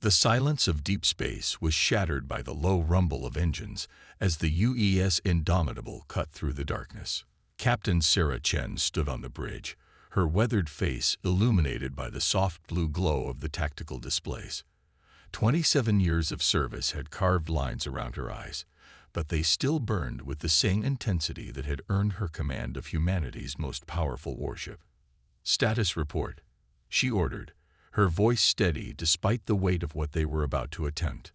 The silence of deep space was shattered by the low rumble of engines as the UES Indomitable cut through the darkness. Captain Sarah Chen stood on the bridge, her weathered face illuminated by the soft blue glow of the tactical displays. 27 years of service had carved lines around her eyes, but they still burned with the same intensity that had earned her command of humanity's most powerful warship. "Status report," she ordered, her voice steady despite the weight of what they were about to attempt.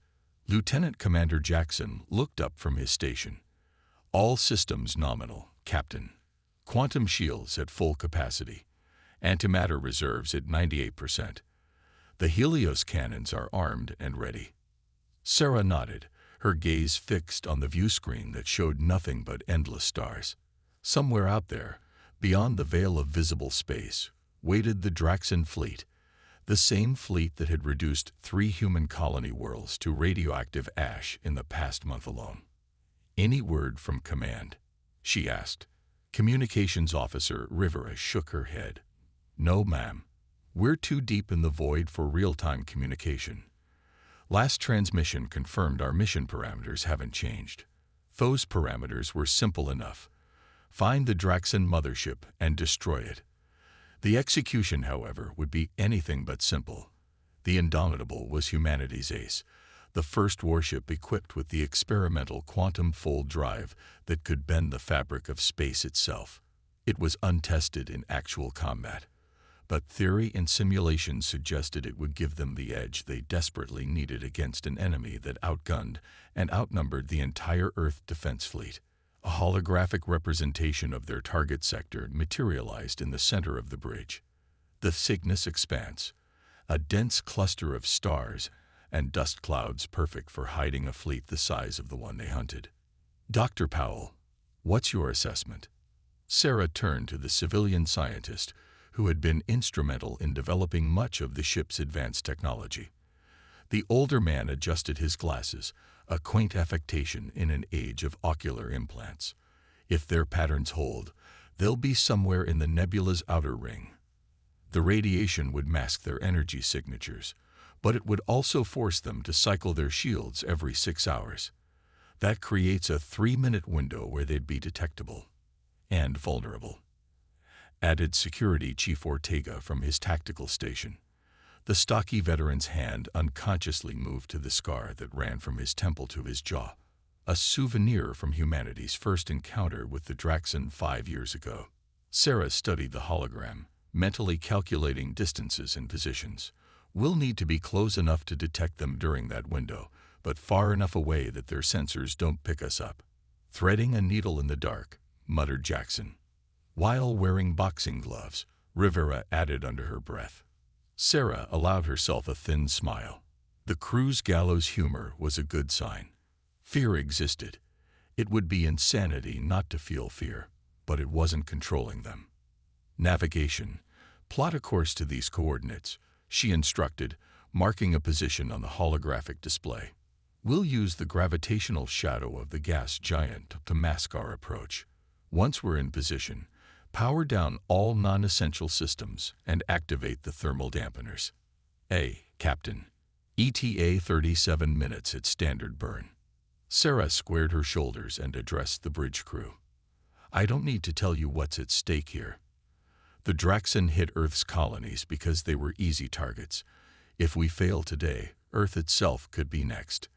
Lieutenant Commander Jackson looked up from his station. "All systems nominal, Captain. Quantum shields at full capacity. Antimatter reserves at 98%. The Helios cannons are armed and ready." Sarah nodded, her gaze fixed on the view screen that showed nothing but endless stars. Somewhere out there, beyond the veil of visible space, waited the Draxan fleet, the same fleet that had reduced 3 human colony worlds to radioactive ash in the past month alone. "Any word from command?" she asked. Communications Officer Rivera shook her head. "No, ma'am. We're too deep in the void for real-time communication. Last transmission confirmed our mission parameters haven't changed. Those parameters were simple enough. Find the Draxan mothership and destroy it. The execution, however, would be anything but simple. The Indomitable was humanity's ace, the first warship equipped with the experimental quantum fold drive that could bend the fabric of space itself. It was untested in actual combat, but theory and simulation suggested it would give them the edge they desperately needed against an enemy that outgunned and outnumbered the entire Earth defense fleet. A holographic representation of their target sector materialized in the center of the bridge. The Cygnus Expanse, a dense cluster of stars and dust clouds perfect for hiding a fleet the size of the one they hunted. "Dr. Powell, what's your assessment?" Sarah turned to the civilian scientist who had been instrumental in developing much of the ship's advanced technology. The older man adjusted his glasses, a quaint affectation in an age of ocular implants. "If their patterns hold, they'll be somewhere in the nebula's outer ring. The radiation would mask their energy signatures, but it would also force them to cycle their shields every 6 hours. That creates a 3-minute window where they'd be detectable and vulnerable," added Security Chief Ortega from his tactical station. The stocky veteran's hand unconsciously moved to the scar that ran from his temple to his jaw, a souvenir from humanity's first encounter with the Draxan 5 years ago. Sarah studied the hologram, mentally calculating distances and positions. "We'll need to be close enough to detect them during that window, but far enough away that their sensors don't pick us up." "Threading a needle in the dark," muttered Jackson. "While wearing boxing gloves," Rivera added under her breath. Sarah allowed herself a thin smile. The crew's gallows humor was a good sign. Fear existed. It would be insanity not to feel fear, but it wasn't controlling them. "Navigation. Plot a course to these coordinates," she instructed, marking a position on the holographic display. "We'll use the gravitational shadow of the gas giant to mask our approach. Once we're in position, power down all non-essential systems and activate the thermal dampeners." Captain. ETA 37 minutes at standard burn." Sarah squared her shoulders and addressed the bridge crew. "I don't need to tell you what's at stake here. The Draxan hit Earth's colonies because they were easy targets. If we fail today, Earth itself could be next.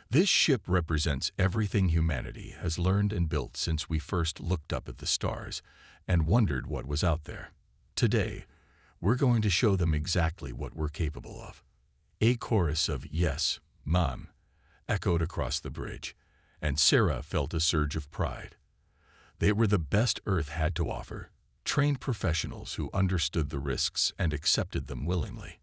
This ship represents everything humanity has learned and built since we first looked up at the stars and wondered what was out there. Today, we're going to show them exactly what we're capable of." A chorus of "Yes, Mom" echoed across the bridge, and Sarah felt a surge of pride. They were the best Earth had to offer, trained professionals who understood the risks and accepted them willingly.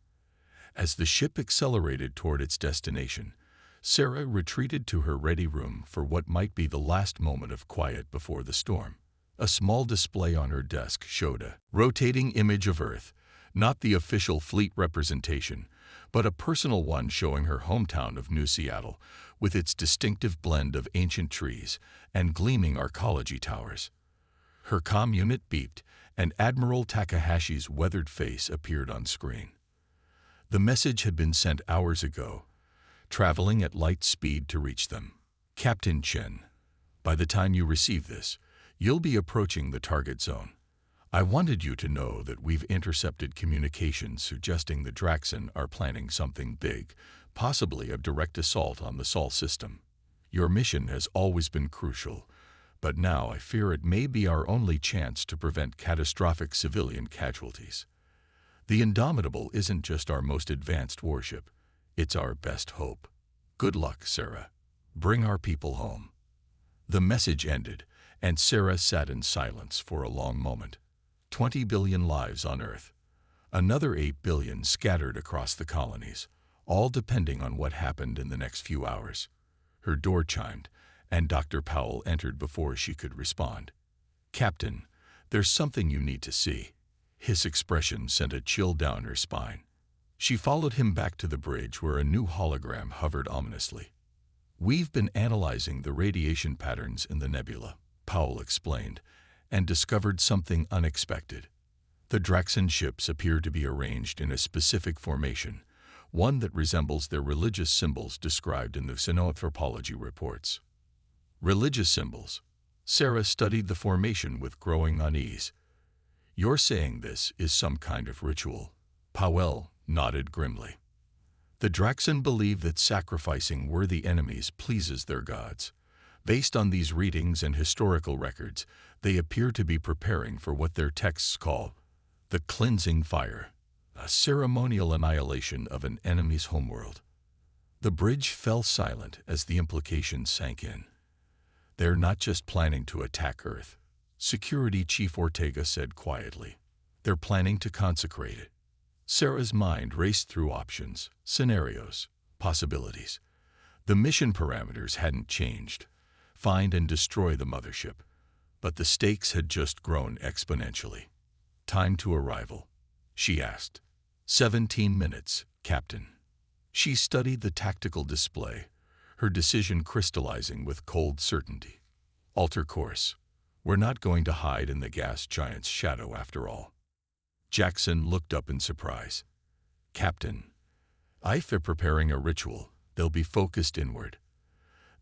As the ship accelerated toward its destination, Sarah retreated to her ready room for what might be the last moment of quiet before the storm. A small display on her desk showed a rotating image of Earth, not the official fleet representation, but a personal one showing her hometown of New Seattle, with its distinctive blend of ancient trees and gleaming arcology towers. Her comm unit beeped, and Admiral Takahashi's weathered face appeared on screen. The message had been sent hours ago, traveling at light speed to reach them. Captain Chen, by the time you receive this, you'll be approaching the target zone. I wanted you to know that we've intercepted communications suggesting the Draxen are planning something big, possibly a direct assault on the Sol system. Your mission has always been crucial, but now I fear it may be our only chance to prevent catastrophic civilian casualties. The Indomitable isn't just our most advanced warship, it's our best hope. Good luck, Sarah. Bring our people home. The message ended, and Sarah sat in silence for a long moment. 20 billion lives on Earth. Another 8 billion scattered across the colonies, all depending on what happened in the next few hours. Her door chimed, and Dr. Powell entered before she could respond. Captain, there's something you need to see. His expression sent a chill down her spine. She followed him back to the bridge where a new hologram hovered ominously. We've been analyzing the radiation patterns in the nebula, Powell explained, and discovered something unexpected. The Draxen ships appear to be arranged in a specific formation, one that resembles their religious symbols described in the xenoanthropology reports. Religious symbols. Sarah studied the formation with growing unease. You're saying this is some kind of ritual? Powell nodded grimly. The Draxen believe that sacrificing worthy enemies pleases their gods. Based on these readings and historical records, they appear to be preparing for what their texts call the cleansing fire, a ceremonial annihilation of an enemy's homeworld. The bridge fell silent as the implications sank in. They're not just planning to attack Earth, Security Chief Ortega said quietly. They're planning to consecrate it. Sarah's mind raced through options, scenarios, possibilities. The mission parameters hadn't changed. Find and destroy the mothership. But the stakes had just grown exponentially. Time to arrival, she asked. 17 minutes, Captain. She studied the tactical display, her decision crystallizing with cold certainty. Alter course. We're not going to hide in the gas giant's shadow after all. Jackson looked up in surprise. Captain, if they're preparing a ritual, they'll be focused inward.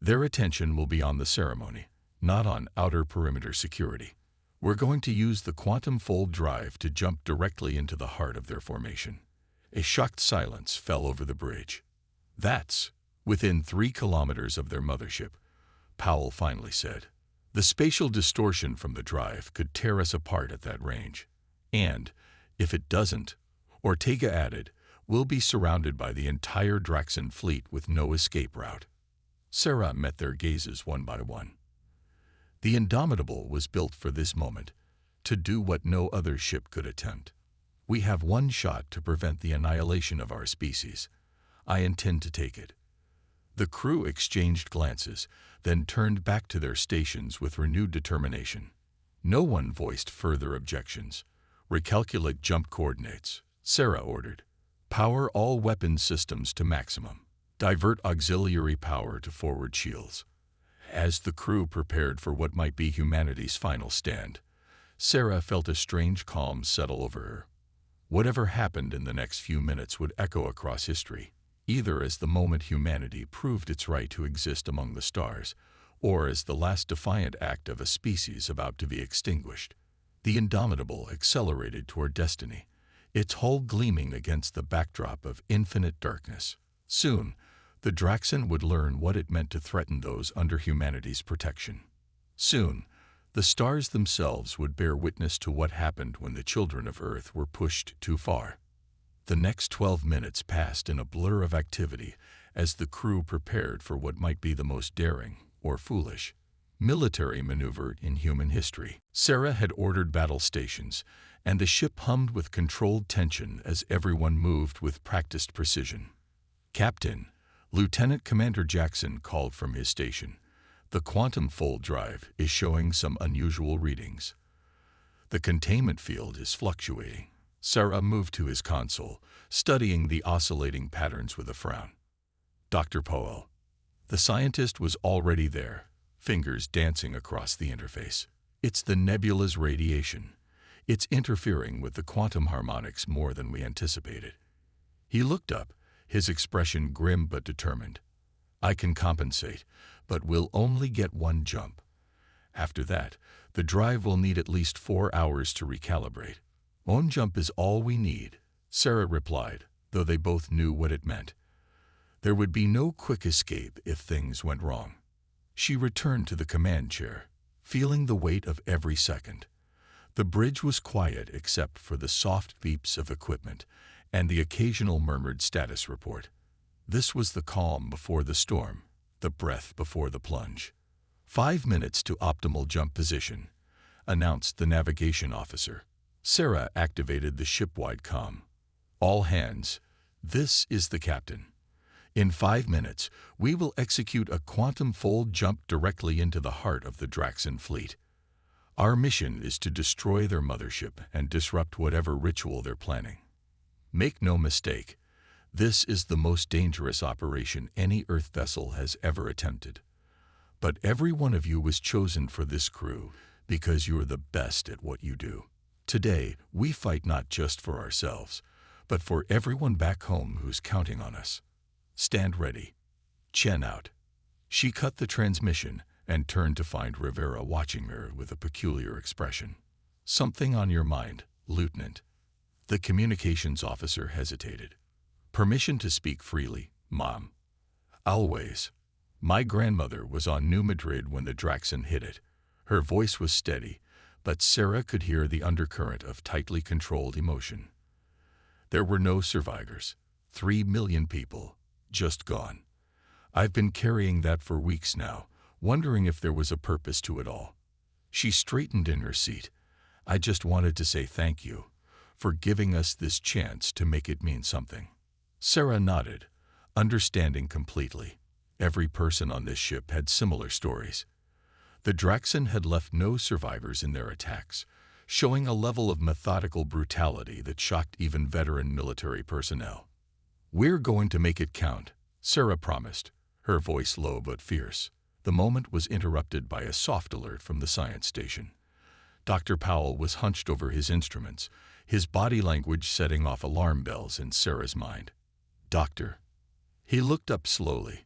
Their attention will be on the ceremony, not on outer perimeter security. We're going to use the quantum fold drive to jump directly into the heart of their formation. A shocked silence fell over the bridge. That's within 3 kilometers of their mothership, Powell finally said. The spatial distortion from the drive could tear us apart at that range. And, if it doesn't, Ortega added, we'll be surrounded by the entire Draxen fleet with no escape route. Sarah met their gazes one by one. The Indomitable was built for this moment, to do what no other ship could attempt. We have one shot to prevent the annihilation of our species. I intend to take it. The crew exchanged glances, then turned back to their stations with renewed determination. No one voiced further objections. Recalculate jump coordinates, Sarah ordered. Power all weapon systems to maximum. Divert auxiliary power to forward shields. As the crew prepared for what might be humanity's final stand, Sarah felt a strange calm settle over her. Whatever happened in the next few minutes would echo across history, either as the moment humanity proved its right to exist among the stars, or as the last defiant act of a species about to be extinguished. The Indomitable accelerated toward destiny, its hull gleaming against the backdrop of infinite darkness. Soon, the Draxen would learn what it meant to threaten those under humanity's protection. Soon, the stars themselves would bear witness to what happened when the children of Earth were pushed too far. The next 12 minutes passed in a blur of activity as the crew prepared for what might be the most daring, or foolish, military maneuver in human history. Sarah had ordered battle stations, and the ship hummed with controlled tension as everyone moved with practiced precision. Captain, Lieutenant Commander Jackson called from his station. The quantum fold drive is showing some unusual readings. The containment field is fluctuating. Sarah moved to his console, studying the oscillating patterns with a frown. Dr. Powell. The scientist was already there, fingers dancing across the interface. It's the nebula's radiation. It's interfering with the quantum harmonics more than we anticipated. He looked up, his expression grim but determined. I can compensate, but we'll only get one jump. After that, the drive will need at least 4 hours to recalibrate. One jump is all we need, Sarah replied, though they both knew what it meant. There would be no quick escape if things went wrong. She returned to the command chair, feeling the weight of every second. The bridge was quiet except for the soft beeps of equipment and the occasional murmured status report. This was the calm before the storm, the breath before the plunge. 5 minutes to optimal jump position, announced the navigation officer. Sarah activated the ship-wide comm. All hands, this is the captain. In 5 minutes, we will execute a quantum fold jump directly into the heart of the Draxan fleet. Our mission is to destroy their mothership and disrupt whatever ritual they're planning. Make no mistake, this is the most dangerous operation any Earth vessel has ever attempted. But every one of you was chosen for this crew because you are the best at what you do. Today, we fight not just for ourselves, but for everyone back home who's counting on us. Stand ready. Chen out. She cut the transmission and turned to find Rivera watching her with a peculiar expression. Something on your mind, Lieutenant? The communications officer hesitated. Permission to speak freely, Mom. Always. My grandmother was on New Madrid when the Draxan hit it. Her voice was steady, but Sarah could hear the undercurrent of tightly controlled emotion. There were no survivors. 3 million people, just gone. I've been carrying that for weeks now, wondering if there was a purpose to it all. She straightened in her seat. I just wanted to say thank you for giving us this chance to make it mean something. Sarah nodded, understanding completely. Every person on this ship had similar stories. The Draxan had left no survivors in their attacks, showing a level of methodical brutality that shocked even veteran military personnel. We're going to make it count, Sarah promised, her voice low but fierce. The moment was interrupted by a soft alert from the science station. Dr. Powell was hunched over his instruments, his body language setting off alarm bells in Sarah's mind. Doctor. He looked up slowly.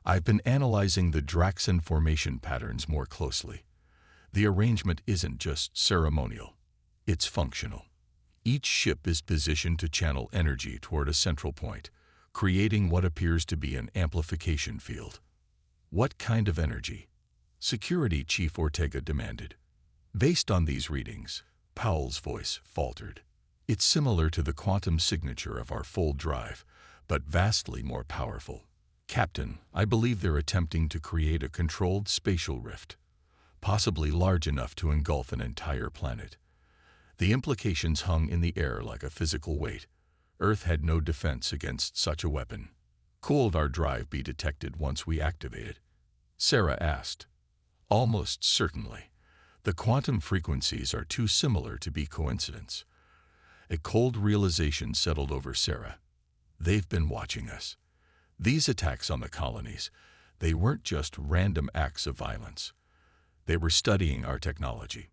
I've been analyzing the Draxan formation patterns more closely. The arrangement isn't just ceremonial, it's functional. Each ship is positioned to channel energy toward a central point, creating what appears to be an amplification field. What kind of energy? Security Chief Ortega demanded. Based on these readings, Powell's voice faltered. It's similar to the quantum signature of our fold drive, but vastly more powerful. Captain, I believe they're attempting to create a controlled spatial rift, possibly large enough to engulf an entire planet. The implications hung in the air like a physical weight. Earth had no defense against such a weapon. Could our drive be detected once we activate it? Sarah asked. Almost certainly. The quantum frequencies are too similar to be coincidence. A cold realization settled over Sarah. They've been watching us. These attacks on the colonies, they weren't just random acts of violence. They were studying our technology.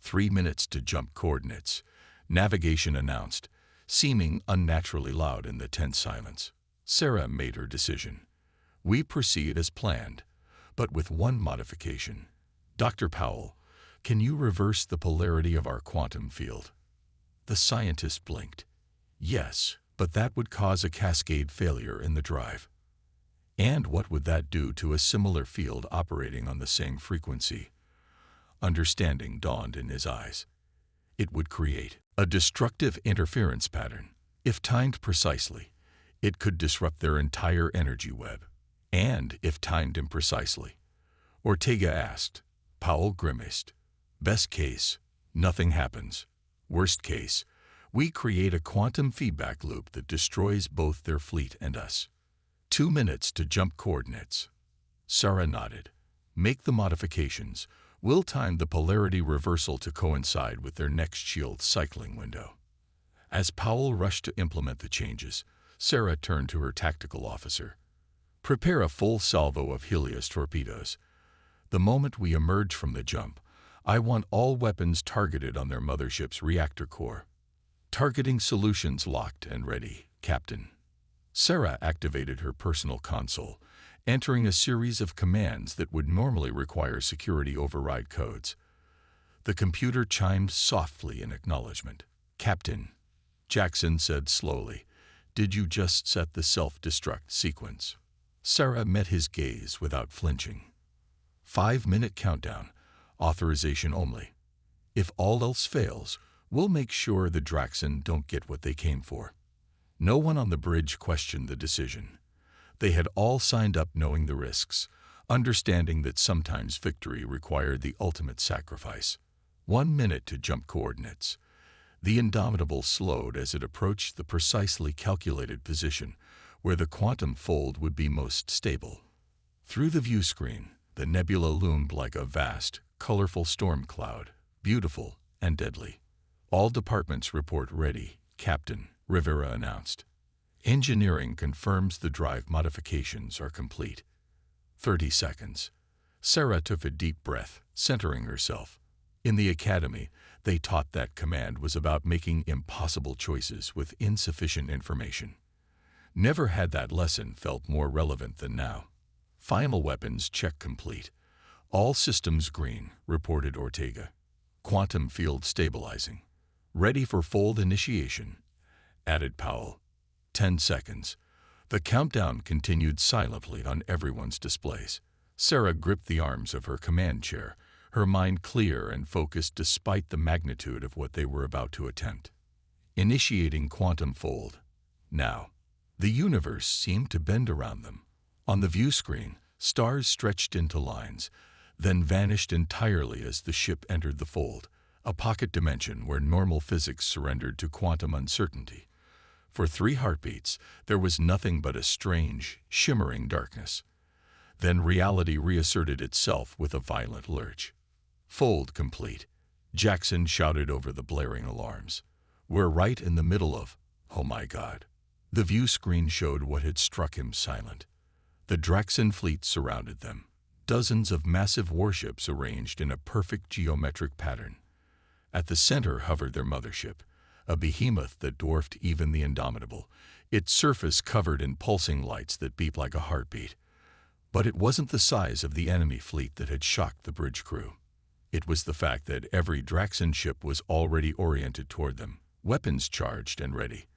3 minutes to jump coordinates, navigation announced, seeming unnaturally loud in the tense silence. Sarah made her decision. We proceed as planned, but with one modification. Dr. Powell, can you reverse the polarity of our quantum field? The scientist blinked. Yes, but that would cause a cascade failure in the drive. And what would that do to a similar field operating on the same frequency? Understanding dawned in his eyes. It would create a destructive interference pattern. If timed precisely, it could disrupt their entire energy web. And if timed imprecisely. Ortega asked. Powell grimaced. Best case, nothing happens. Worst case, we create a quantum feedback loop that destroys both their fleet and us. 2 minutes to jump coordinates. Sarah nodded. Make the modifications. We'll time the polarity reversal to coincide with their next shield cycling window. As Powell rushed to implement the changes, Sarah turned to her tactical officer. Prepare a full salvo of Helios torpedoes. The moment we emerge from the jump, I want all weapons targeted on their mothership's reactor core. Targeting solutions locked and ready, Captain. Sarah activated her personal console, entering a series of commands that would normally require security override codes. The computer chimed softly in acknowledgement. "Captain," Jackson said slowly, "did you just set the self-destruct sequence?" Sarah met his gaze without flinching. 5-minute countdown, authorization only. If all else fails, we'll make sure the Draxen don't get what they came for. No one on the bridge questioned the decision. They had all signed up knowing the risks, understanding that sometimes victory required the ultimate sacrifice. 1 minute to jump coordinates. The Indomitable slowed as it approached the precisely calculated position where the quantum fold would be most stable. Through the view screen, the nebula loomed like a vast, colorful storm cloud, beautiful and deadly. "All departments report ready," Captain Rivera announced. "Engineering confirms the drive modifications are complete." 30 seconds. Sarah took a deep breath, centering herself. In the academy, they taught that command was about making impossible choices with insufficient information. Never had that lesson felt more relevant than now. "Final weapons check complete. All systems green," reported Ortega. "Quantum field stabilizing. Ready for fold initiation," added Powell. 10 seconds. The countdown continued silently on everyone's displays. Sarah gripped the arms of her command chair, her mind clear and focused despite the magnitude of what they were about to attempt. Initiating quantum fold. Now. The universe seemed to bend around them. On the view screen, stars stretched into lines, then vanished entirely as the ship entered the fold, a pocket dimension where normal physics surrendered to quantum uncertainty. For 3 heartbeats, there was nothing but a strange, shimmering darkness. Then reality reasserted itself with a violent lurch. "Fold complete," Jackson shouted over the blaring alarms. "We're right in the middle of, oh my God." The view screen showed what had struck him silent. The Draxen fleet surrounded them, dozens of massive warships arranged in a perfect geometric pattern. At the center hovered their mothership, a behemoth that dwarfed even the Indomitable, its surface covered in pulsing lights that beat like a heartbeat. But it wasn't the size of the enemy fleet that had shocked the bridge crew. It was the fact that every Draxen ship was already oriented toward them, weapons charged and ready.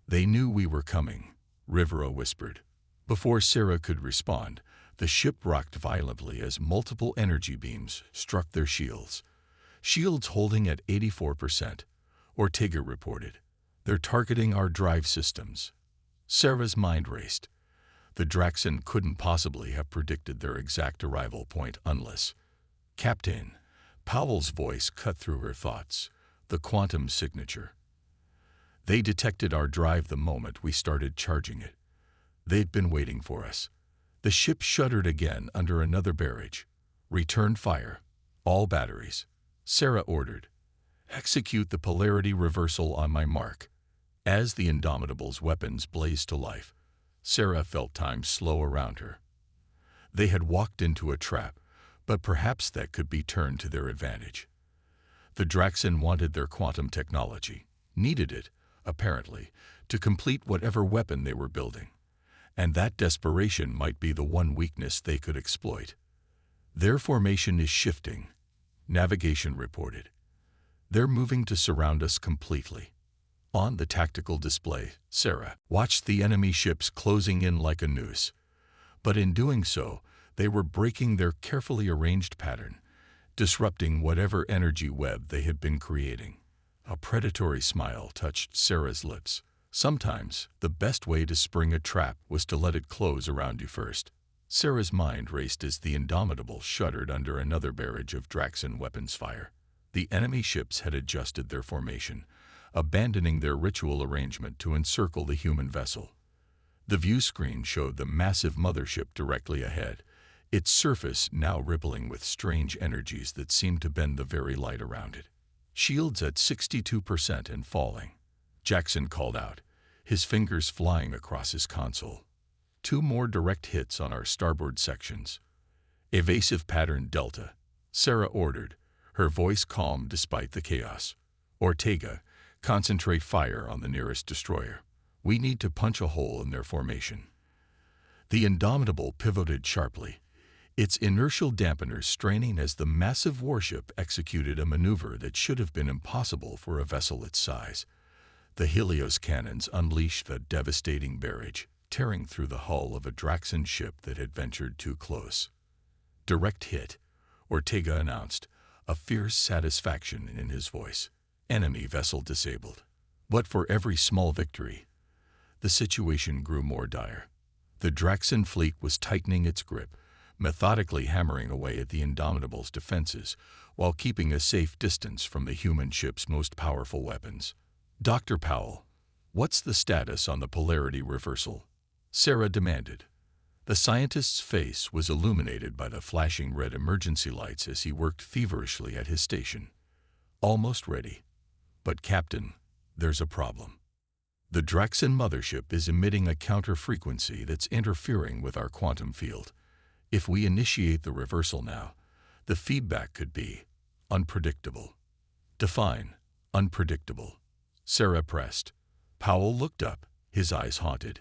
"They knew we were coming," Rivera whispered. Before Sarah could respond, the ship rocked violently as multiple energy beams struck their shields. "Shields holding at 84%, Ortega reported. "They're targeting our drive systems." Sarah's mind raced. The Draxen couldn't possibly have predicted their exact arrival point unless... "Captain," Powell's voice cut through her thoughts. "The quantum signature. They detected our drive the moment we started charging it. They'd been waiting for us." The ship shuddered again under another barrage. "Return fire. All batteries," Sarah ordered. "Execute the polarity reversal on my mark." As the Indomitable's weapons blazed to life, Sarah felt time slow around her. They had walked into a trap, but perhaps that could be turned to their advantage. The Draxen wanted their quantum technology, needed it, apparently, to complete whatever weapon they were building. And that desperation might be the one weakness they could exploit. "Their formation is shifting," navigation reported. "They're moving to surround us completely." On the tactical display, Sarah watched the enemy ships closing in like a noose. But in doing so, they were breaking their carefully arranged pattern, disrupting whatever energy web they had been creating. A predatory smile touched Sarah's lips. Sometimes, the best way to spring a trap was to let it close around you first. Sarah's mind raced as the Indomitable shuddered under another barrage of Draxen weapons fire. The enemy ships had adjusted their formation, abandoning their ritual arrangement to encircle the human vessel. The view screen showed the massive mothership directly ahead, its surface now rippling with strange energies that seemed to bend the very light around it. "Shields at 62% and falling," Jackson called out, his fingers flying across his console. 2 more direct hits on our starboard sections." "Evasive pattern Delta," Sarah ordered, her voice calm despite the chaos. "Ortega, concentrate fire on the nearest destroyer. We need to punch a hole in their formation. The Indomitable pivoted sharply, its inertial dampeners straining as the massive warship executed a maneuver that should have been impossible for a vessel its size. The Helios cannons unleashed a devastating barrage, tearing through the hull of a Draxan ship that had ventured too close. Direct hit, Ortega announced, a fierce satisfaction in his voice. Enemy vessel disabled. But for every small victory, the situation grew more dire. The Draxan fleet was tightening its grip, methodically hammering away at the Indomitable's defenses while keeping a safe distance from the human ship's most powerful weapons. Dr. Powell, what's the status on the polarity reversal? Sarah demanded. The scientist's face was illuminated by the flashing red emergency lights as he worked feverishly at his station. Almost ready. But Captain, there's a problem. The Draxan mothership is emitting a counter-frequency that's interfering with our quantum field. If we initiate the reversal now, the feedback could be unpredictable. Define unpredictable. Sarah pressed. Powell looked up, his eyes haunted.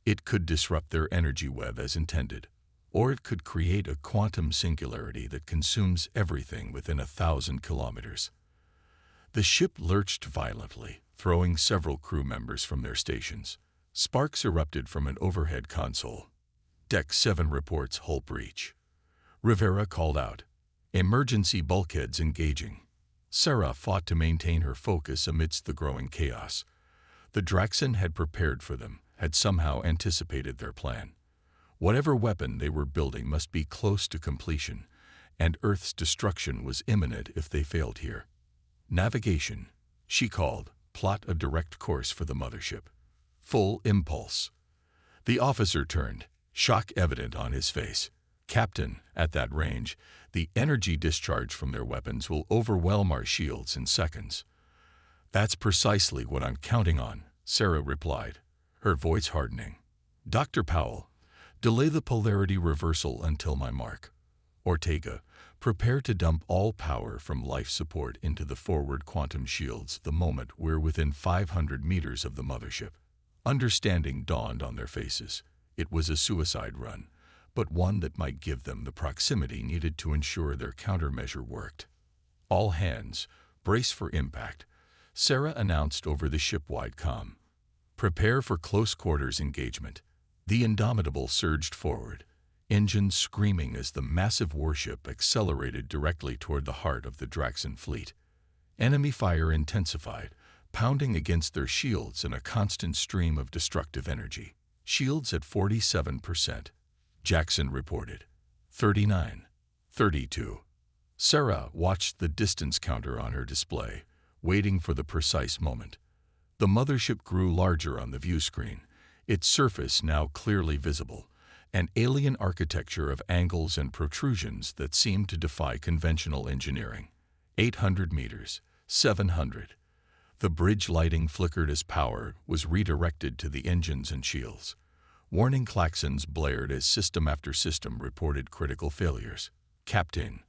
It could disrupt their energy web as intended, or it could create a quantum singularity that consumes everything within 1,000 kilometers. The ship lurched violently, throwing several crew members from their stations. Sparks erupted from an overhead console. Deck 7 reports hull breach. Rivera called out, emergency bulkheads engaging. Sarah fought to maintain her focus amidst the growing chaos. The Draxan had prepared for them, had somehow anticipated their plan. Whatever weapon they were building must be close to completion, and Earth's destruction was imminent if they failed here. Navigation, she called, plot a direct course for the mothership. Full impulse. The officer turned, shock evident on his face. Captain, at that range, the energy discharge from their weapons will overwhelm our shields in seconds. That's precisely what I'm counting on, Sarah replied, her voice hardening. Dr. Powell, delay the polarity reversal until my mark. Ortega, prepare to dump all power from life support into the forward quantum shields the moment we're within 500 meters of the mothership. Understanding dawned on their faces. It was a suicide run, but one that might give them the proximity needed to ensure their countermeasure worked. All hands, brace for impact, Sarah announced over the ship-wide comm. Prepare for close-quarters engagement. The Indomitable surged forward, engines screaming as the massive warship accelerated directly toward the heart of the Draxan fleet. Enemy fire intensified, pounding against their shields in a constant stream of destructive energy. Shields at 47%. Jackson reported. 39. 32. Sarah watched the distance counter on her display, waiting for the precise moment. The mothership grew larger on the view screen, its surface now clearly visible, an alien architecture of angles and protrusions that seemed to defy conventional engineering. 800 meters, 700. The bridge lighting flickered as power was redirected to the engines and shields. Warning klaxons blared as system after system reported critical failures. Captain,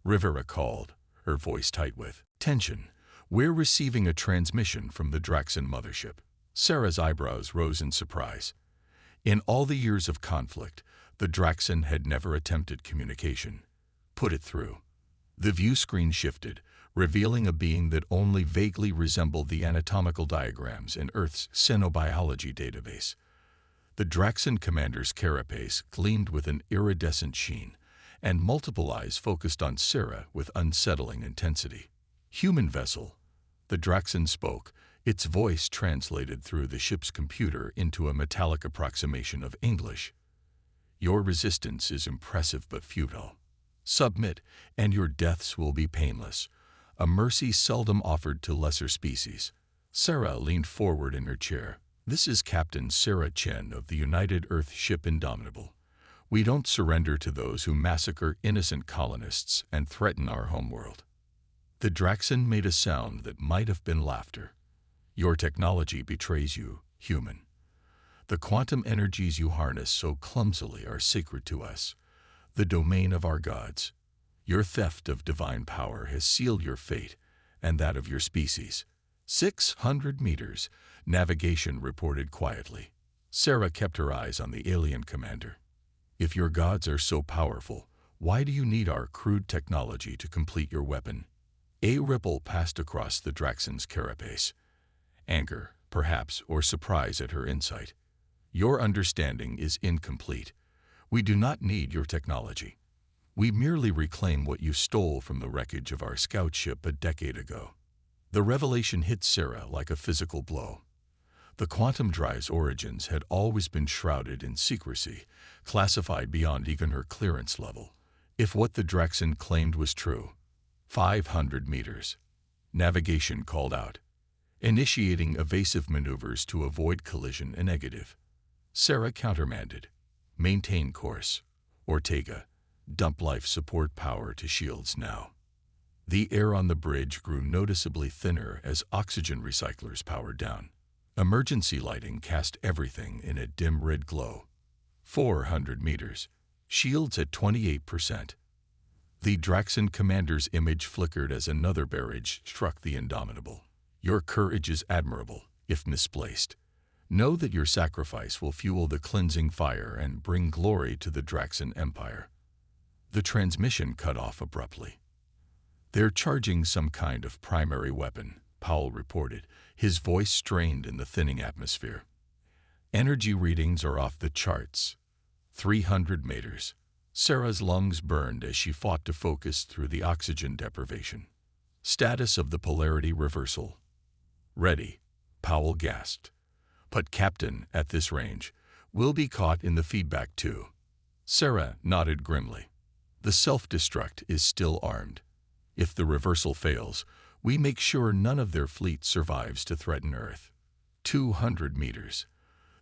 Rivera called, her voice tight with tension. We're receiving a transmission from the Draxan mothership. Sarah's eyebrows rose in surprise. In all the years of conflict, the Draxan had never attempted communication. Put it through. The view screen shifted, revealing a being that only vaguely resembled the anatomical diagrams in Earth's xenobiology database. The Draxan commander's carapace gleamed with an iridescent sheen, and multiple eyes focused on Sarah with unsettling intensity. Human vessel, the Draxan spoke, its voice translated through the ship's computer into a metallic approximation of English. Your resistance is impressive but futile. Submit, and your deaths will be painless, a mercy seldom offered to lesser species. Sarah leaned forward in her chair. This is Captain Sarah Chen of the United Earth ship Indomitable. We don't surrender to those who massacre innocent colonists and threaten our homeworld. The Draxan made a sound that might have been laughter. Your technology betrays you, human. The quantum energies you harness so clumsily are sacred to us, the domain of our gods. Your theft of divine power has sealed your fate and that of your species. 600 meters. Navigation reported quietly. Sarah kept her eyes on the alien commander. If your gods are so powerful, why do you need our crude technology to complete your weapon? A ripple passed across the Draxon's carapace. Anger, perhaps, or surprise at her insight. Your understanding is incomplete. We do not need your technology. We merely reclaim what you stole from the wreckage of our scout ship a decade ago. The revelation hit Sarah like a physical blow. The quantum drive's origins had always been shrouded in secrecy, classified beyond even her clearance level. If what the Draxon claimed was true, 500 meters. Navigation called out, initiating evasive maneuvers to avoid collision and negative. Sarah countermanded, maintain course. Ortega, dump life support power to shields now. The air on the bridge grew noticeably thinner as oxygen recyclers powered down. Emergency lighting cast everything in a dim red glow. 400 meters. Shields at 28%. The Draxon commander's image flickered as another barrage struck the Indomitable. Your courage is admirable, if misplaced. Know that your sacrifice will fuel the cleansing fire and bring glory to the Draxon Empire. The transmission cut off abruptly. They're charging some kind of primary weapon, Powell reported, his voice strained in the thinning atmosphere. Energy readings are off the charts. 300 meters. Sarah's lungs burned as she fought to focus through the oxygen deprivation. Status of the polarity reversal. Ready, Powell gasped. But Captain, at this range, we'll be caught in the feedback too. Sarah nodded grimly. The self-destruct is still armed. If the reversal fails, we make sure none of their fleet survives to threaten Earth. 200 meters.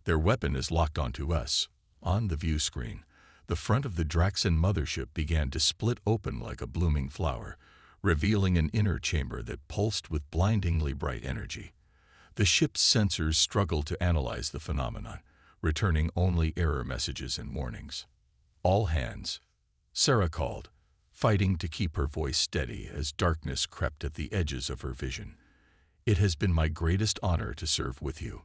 Their weapon is locked onto us. On the view screen, the front of the Draxon mothership began to split open like a blooming flower, revealing an inner chamber that pulsed with blindingly bright energy. The ship's sensors struggled to analyze the phenomenon, returning only error messages and warnings. All hands, Sarah called, fighting to keep her voice steady as darkness crept at the edges of her vision. It has been my greatest honor to serve with you.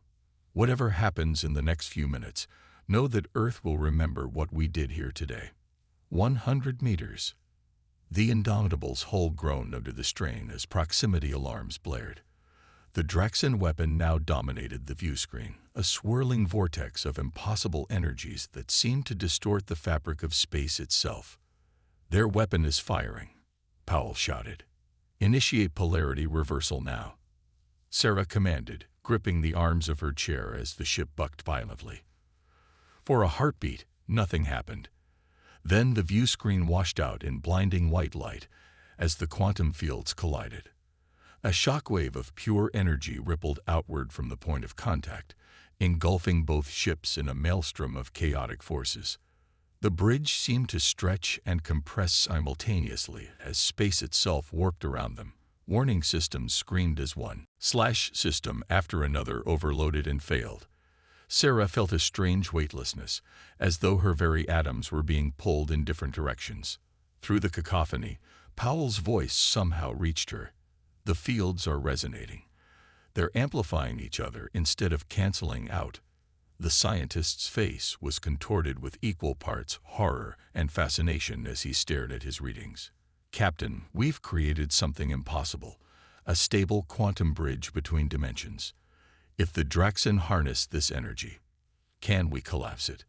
Whatever happens in the next few minutes, know that Earth will remember what we did here today. 100 meters. The Indomitable's hull groaned under the strain as proximity alarms blared. The Draxon weapon now dominated the view screen, a swirling vortex of impossible energies that seemed to distort the fabric of space itself. Their weapon is firing, Powell shouted. Initiate polarity reversal now. Sarah commanded, gripping the arms of her chair as the ship bucked violently. For a heartbeat, nothing happened. Then the view screen washed out in blinding white light as the quantum fields collided. A shockwave of pure energy rippled outward from the point of contact, engulfing both ships in a maelstrom of chaotic forces. The bridge seemed to stretch and compress simultaneously as space itself warped around them. Warning systems screamed as one system after another overloaded and failed. Sarah felt a strange weightlessness, as though her very atoms were being pulled in different directions. Through the cacophony, Powell's voice somehow reached her. The fields are resonating. They're amplifying each other instead of canceling out. The scientist's face was contorted with equal parts horror and fascination as he stared at his readings. Captain, we've created something impossible, a stable quantum bridge between dimensions. If the Draxon harness this energy, can we collapse it?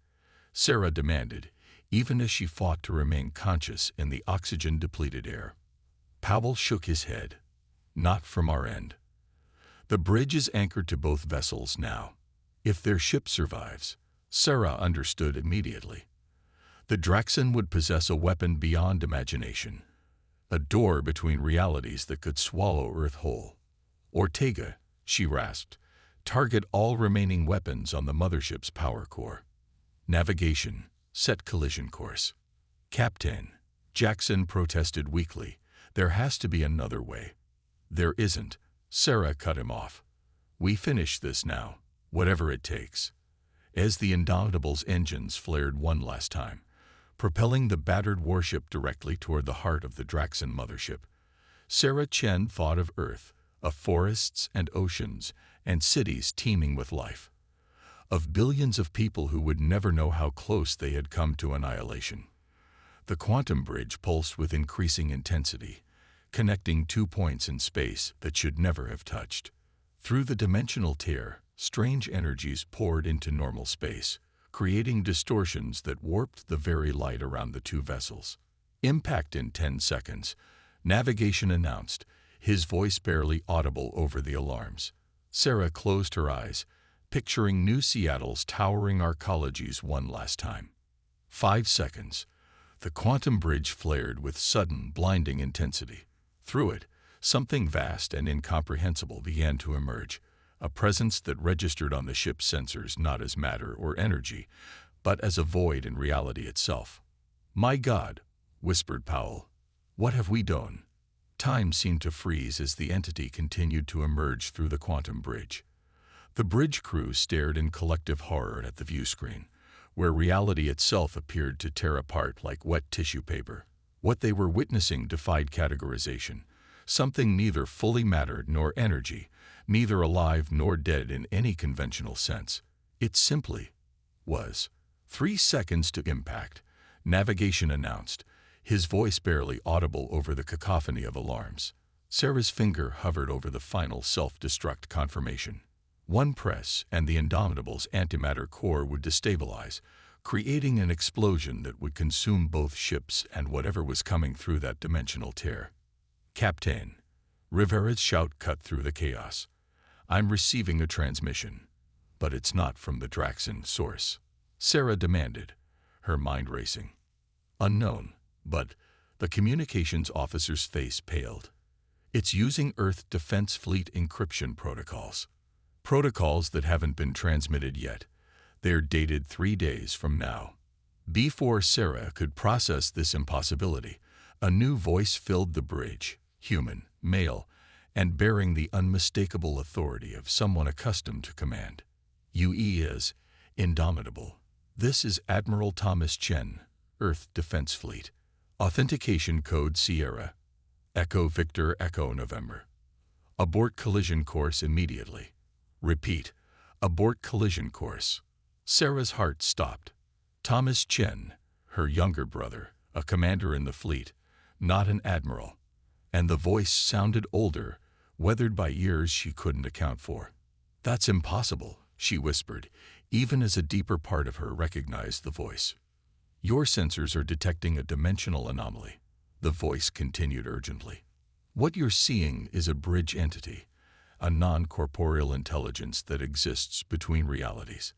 Sarah demanded, even as she fought to remain conscious in the oxygen-depleted air. Powell shook his head. Not from our end. The bridge is anchored to both vessels now. If their ship survives, Sarah understood immediately. The Draxon would possess a weapon beyond imagination, a door between realities that could swallow Earth whole. Ortega, she rasped, target all remaining weapons on the mothership's power core. Navigation, set collision course. Captain, Jackson protested weakly, there has to be another way. There isn't, Sarah cut him off. We finish this now. Whatever it takes. As the Indomitable's engines flared one last time, propelling the battered warship directly toward the heart of the Draxon mothership, Sarah Chen thought of Earth, of forests and oceans, and cities teeming with life. Of billions of people who would never know how close they had come to annihilation. The quantum bridge pulsed with increasing intensity, connecting 2 points in space that should never have touched. Through the dimensional tear, strange energies poured into normal space, creating distortions that warped the very light around the two vessels. Impact in 10 seconds, navigation announced, his voice barely audible over the alarms. Sarah closed her eyes, picturing New Seattle's towering arcologies one last time. 5 seconds. The quantum bridge flared with sudden, blinding intensity. Through it, something vast and incomprehensible began to emerge, a presence that registered on the ship's sensors not as matter or energy, but as a void in reality itself. "My God," whispered Powell. "What have we done?" Time seemed to freeze as the entity continued to emerge through the quantum bridge. The bridge crew stared in collective horror at the view screen, where reality itself appeared to tear apart like wet tissue paper. What they were witnessing defied categorization, something neither fully mattered nor energy, neither alive nor dead in any conventional sense. It simply was. 3 seconds to impact, navigation announced, his voice barely audible over the cacophony of alarms. Sarah's finger hovered over the final self-destruct confirmation. One press, and the Indomitable's antimatter core would destabilize, creating an explosion that would consume both ships and whatever was coming through that dimensional tear. "Captain," Rivera's shout cut through the chaos. "I'm receiving a transmission, but it's not from the Draxan source," Sarah demanded, her mind racing. "Unknown, but..." The communications officer's face paled. "It's using Earth Defense Fleet encryption protocols. Protocols that haven't been transmitted yet. They're dated 3 days from now." Before Sarah could process this impossibility, a new voice filled the bridge, human, male, and bearing the unmistakable authority of someone accustomed to command. "UE is Indomitable. This is Admiral Thomas Chen, Earth Defense Fleet. Authentication code Sierra. Echo Victor Echo November. Abort collision course immediately. Repeat, abort collision course." Sarah's heart stopped. Thomas Chen, her younger brother, a commander in the fleet, not an admiral. And the voice sounded older, weathered by years she couldn't account for. "That's impossible," she whispered, even as a deeper part of her recognized the voice. "Your sensors are detecting a dimensional anomaly," the voice continued urgently. "What you're seeing is a bridge entity, a non-corporeal intelligence that exists between realities.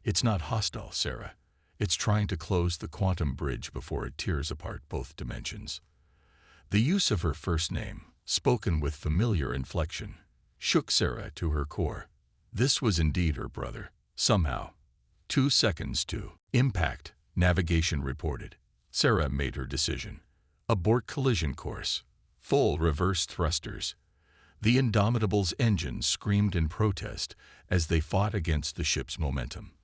It's not hostile, Sarah. It's trying to close the quantum bridge before it tears apart both dimensions." The use of her first name, spoken with familiar inflection, shook Sarah to her core. This was indeed her brother, somehow. 2 seconds to impact, navigation reported. Sarah made her decision. Abort collision course. Full reverse thrusters. The Indomitable's engines screamed in protest as they fought against the ship's momentum.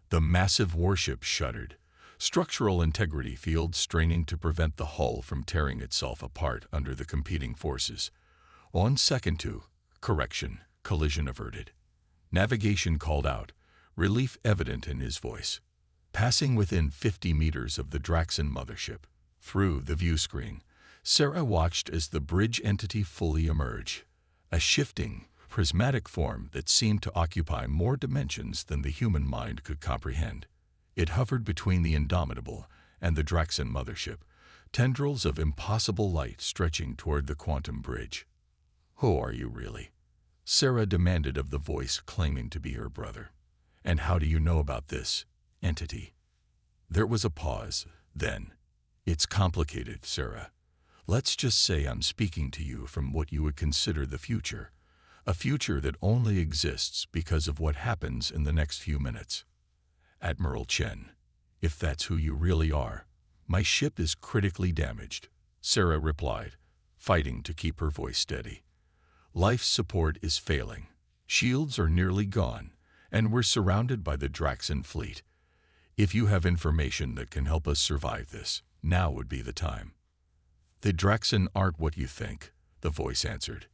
The massive warship shuddered, structural integrity fields straining to prevent the hull from tearing itself apart under the competing forces. On second to correction, collision averted. Navigation called out, relief evident in his voice. Passing within 50 meters of the Draxan mothership. Through the view screen, Sarah watched as the bridge entity fully emerge, a shifting, prismatic form that seemed to occupy more dimensions than the human mind could comprehend. It hovered between the Indomitable and the Draxan mothership, tendrils of impossible light stretching toward the quantum bridge. "Who are you really?" Sarah demanded of the voice claiming to be her brother. "And how do you know about this entity?" There was a pause, then. "It's complicated, Sarah. Let's just say I'm speaking to you from what you would consider the future, a future that only exists because of what happens in the next few minutes. Admiral Chen, if that's who you really are, my ship is critically damaged," Sarah replied, fighting to keep her voice steady. "Life support is failing. Shields are nearly gone, and we're surrounded by the Draxan fleet. If you have information that can help us survive this, now would be the time." "The Draxan aren't what you think," the voice answered.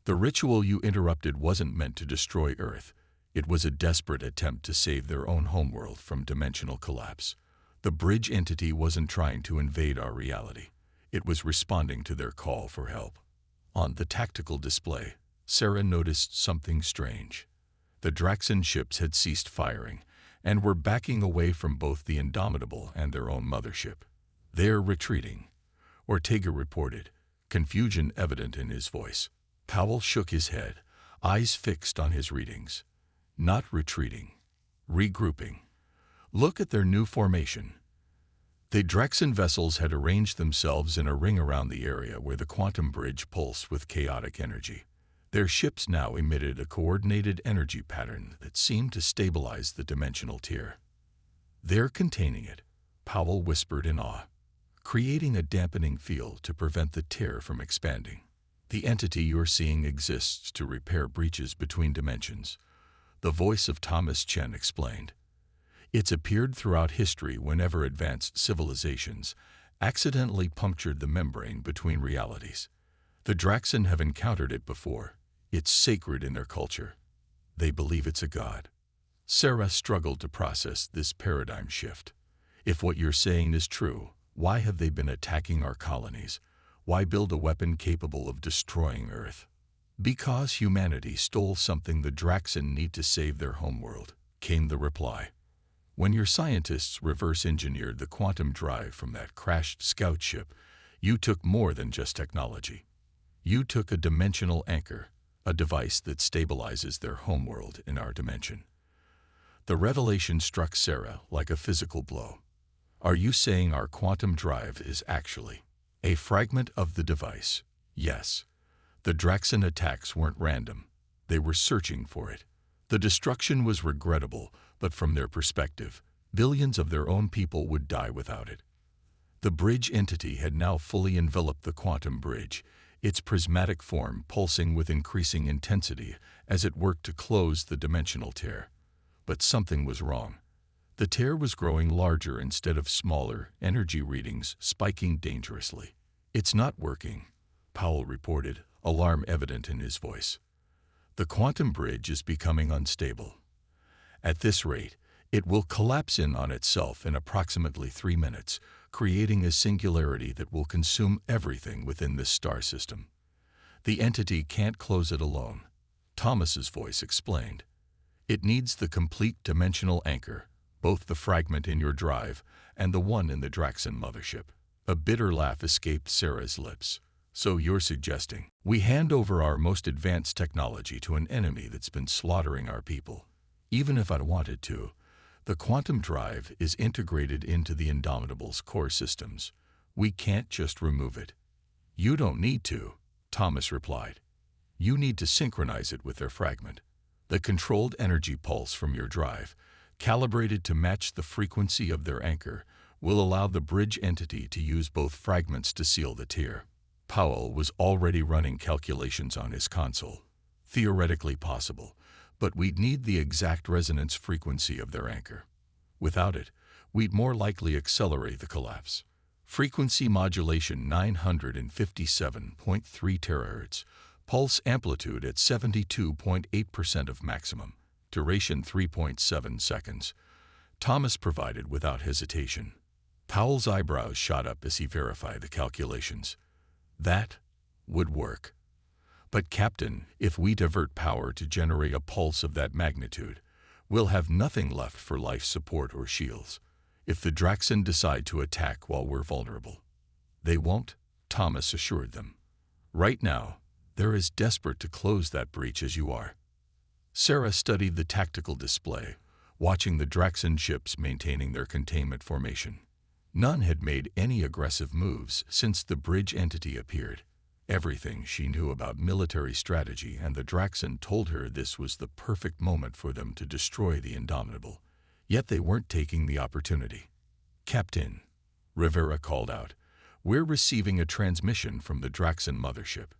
The ritual you interrupted wasn't meant to destroy Earth. It was a desperate attempt to save their own homeworld from dimensional collapse. The bridge entity wasn't trying to invade our reality. It was responding to their call for help. On the tactical display, Sarah noticed something strange. The Draxan ships had ceased firing and were backing away from both the Indomitable and their own mothership. "They're retreating," Ortega reported, confusion evident in his voice. Powell shook his head, eyes fixed on his readings. "Not retreating. Regrouping. Look at their new formation." The Draxan vessels had arranged themselves in a ring around the area where the quantum bridge pulsed with chaotic energy. Their ships now emitted a coordinated energy pattern that seemed to stabilize the dimensional tier. "They're containing it," Powell whispered in awe, "creating a dampening field to prevent the tear from expanding. The entity you're seeing exists to repair breaches between dimensions," the voice of Thomas Chen explained. "It's appeared throughout history whenever advanced civilizations accidentally punctured the membrane between realities. The Draxan have encountered it before. It's sacred in their culture. They believe it's a god." Sarah struggled to process this paradigm shift. "If what you're saying is true, why have they been attacking our colonies? Why build a weapon capable of destroying Earth?" "Because humanity stole something the Draxan need to save their homeworld," came the reply. "When your scientists reverse-engineered the quantum drive from that crashed scout ship, you took more than just technology. You took a dimensional anchor, a device that stabilizes their homeworld in our dimension." The revelation struck Sarah like a physical blow. "Are you saying our quantum drive is actually a fragment of the device?" "Yes. The Draxan attacks weren't random. They were searching for it. The destruction was regrettable, but from their perspective, billions of their own people would die without it." The bridge entity had now fully enveloped the quantum bridge, its prismatic form pulsing with increasing intensity as it worked to close the dimensional tear. But something was wrong. The tear was growing larger instead of smaller, energy readings spiking dangerously. "It's not working," Powell reported, alarm evident in his voice. "The quantum bridge is becoming unstable. At this rate, it will collapse in on itself in approximately 3 minutes, creating a singularity that will consume everything within this star system. The entity can't close it alone," Thomas's voice explained. "It needs the complete dimensional anchor, both the fragment in your drive and the one in the Draxan mothership." A bitter laugh escaped Sarah's lips. "So you're suggesting we hand over our most advanced technology to an enemy that's been slaughtering our people? Even if I wanted to, the quantum drive is integrated into the Indomitable's core systems. We can't just remove it." "You don't need to," Thomas replied. "You need to synchronize it with their fragment. The controlled energy pulse from your drive, calibrated to match the frequency of their anchor, will allow the bridge entity to use both fragments to seal the tear." Powell was already running calculations on his console. "Theoretically possible, but we'd need the exact resonance frequency of their anchor. Without it, we'd more likely accelerate the collapse. Frequency modulation 957.3 terahertz, pulse amplitude at 72.8% of maximum, duration 3.7 seconds. Thomas provided without hesitation. Powell's eyebrows shot up as he verified the calculations. "That would work. But Captain, if we divert power to generate a pulse of that magnitude, we'll have nothing left for life support or shields. If the Draxan decide to attack while we're vulnerable." "They won't," Thomas assured them. "Right now, they're as desperate to close that breach as you are." Sarah studied the tactical display, watching the Draxan ships maintaining their containment formation. None had made any aggressive moves since the bridge entity appeared. Everything she knew about military strategy and the Draxan told her this was the perfect moment for them to destroy the Indomitable. Yet they weren't taking the opportunity. "Captain," Rivera called out, "we're receiving a transmission from the Draxan mothership."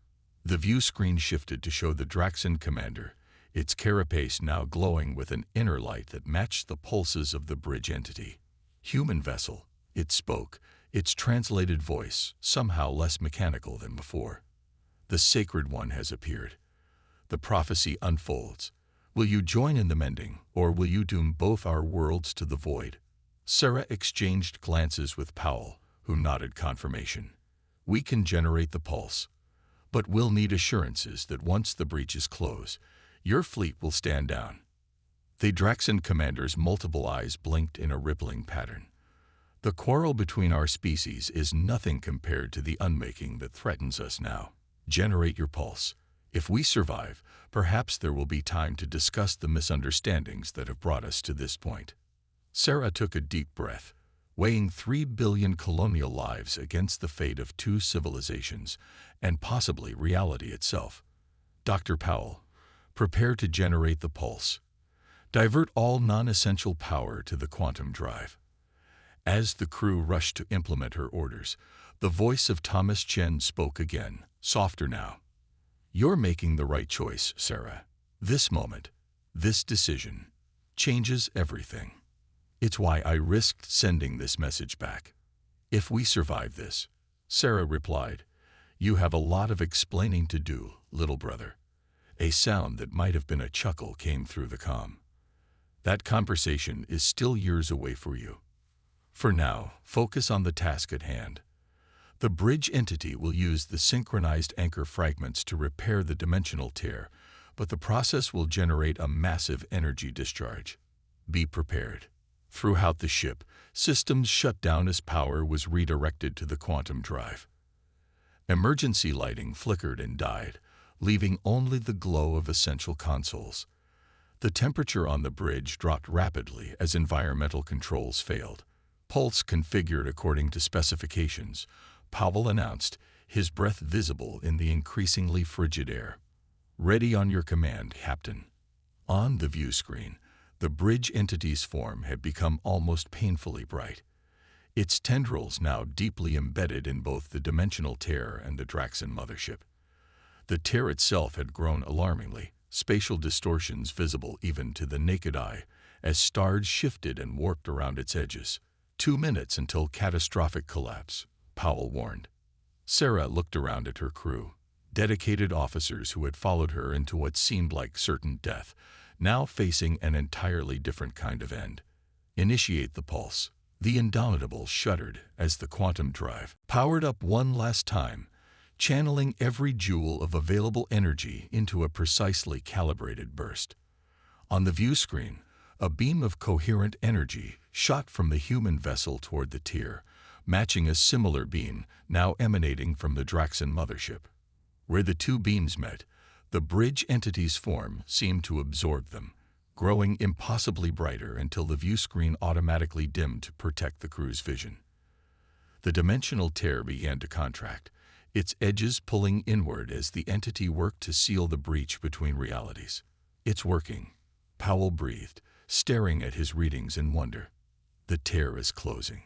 The view screen shifted to show the Draxan commander, its carapace now glowing with an inner light that matched the pulses of the bridge entity. "Human vessel," it spoke, its translated voice somehow less mechanical than before. "The Sacred One has appeared. The prophecy unfolds. Will you join in the mending, or will you doom both our worlds to the void? Sarah exchanged glances with Powell, who nodded confirmation. We can generate the pulse, but we'll need assurances that once the breach is closed, your fleet will stand down. The Draxan commander's multiple eyes blinked in a rippling pattern. The quarrel between our species is nothing compared to the unmaking that threatens us now. Generate your pulse. If we survive, perhaps there will be time to discuss the misunderstandings that have brought us to this point. Sarah took a deep breath, weighing 3 billion colonial lives against the fate of 2 civilizations, and possibly reality itself. Dr. Powell, prepare to generate the pulse. Divert all non-essential power to the quantum drive. As the crew rushed to implement her orders, the voice of Thomas Chen spoke again, softer now. You're making the right choice, Sarah. This moment, this decision, changes everything. It's why I risked sending this message back. If we survive this, Sarah replied, you have a lot of explaining to do, little brother. A sound that might have been a chuckle came through the comm. That conversation is still years away for you. For now, focus on the task at hand. The bridge entity will use the synchronized anchor fragments to repair the dimensional tear, but the process will generate a massive energy discharge. Be prepared. Throughout the ship, systems shut down as power was redirected to the quantum drive. Emergency lighting flickered and died, leaving only the glow of essential consoles. The temperature on the bridge dropped rapidly as environmental controls failed. Pulse configured according to specifications, Powell announced, his breath visible in the increasingly frigid air. Ready on your command, Captain. On the view screen, the bridge entity's form had become almost painfully bright. Its tendrils now deeply embedded in both the dimensional tear and the Draxan mothership. The tear itself had grown alarmingly, spatial distortions visible even to the naked eye, as stars shifted and warped around its edges. 2 minutes until catastrophic collapse, Powell warned. Sarah looked around at her crew, dedicated officers who had followed her into what seemed like certain death, now facing an entirely different kind of end. Initiate the pulse. The Indomitable shuddered as the quantum drive powered up one last time, channeling every joule of available energy into a precisely calibrated burst. On the view screen, a beam of coherent energy shot from the human vessel toward the tier, matching a similar beam now emanating from the Draxan mothership. Where the 2 beams met, the bridge entity's form seemed to absorb them, growing impossibly brighter until the view screen automatically dimmed to protect the crew's vision. The dimensional tear began to contract, its edges pulling inward as the entity worked to seal the breach between realities. It's working, Powell breathed, staring at his readings in wonder. The tear is closing.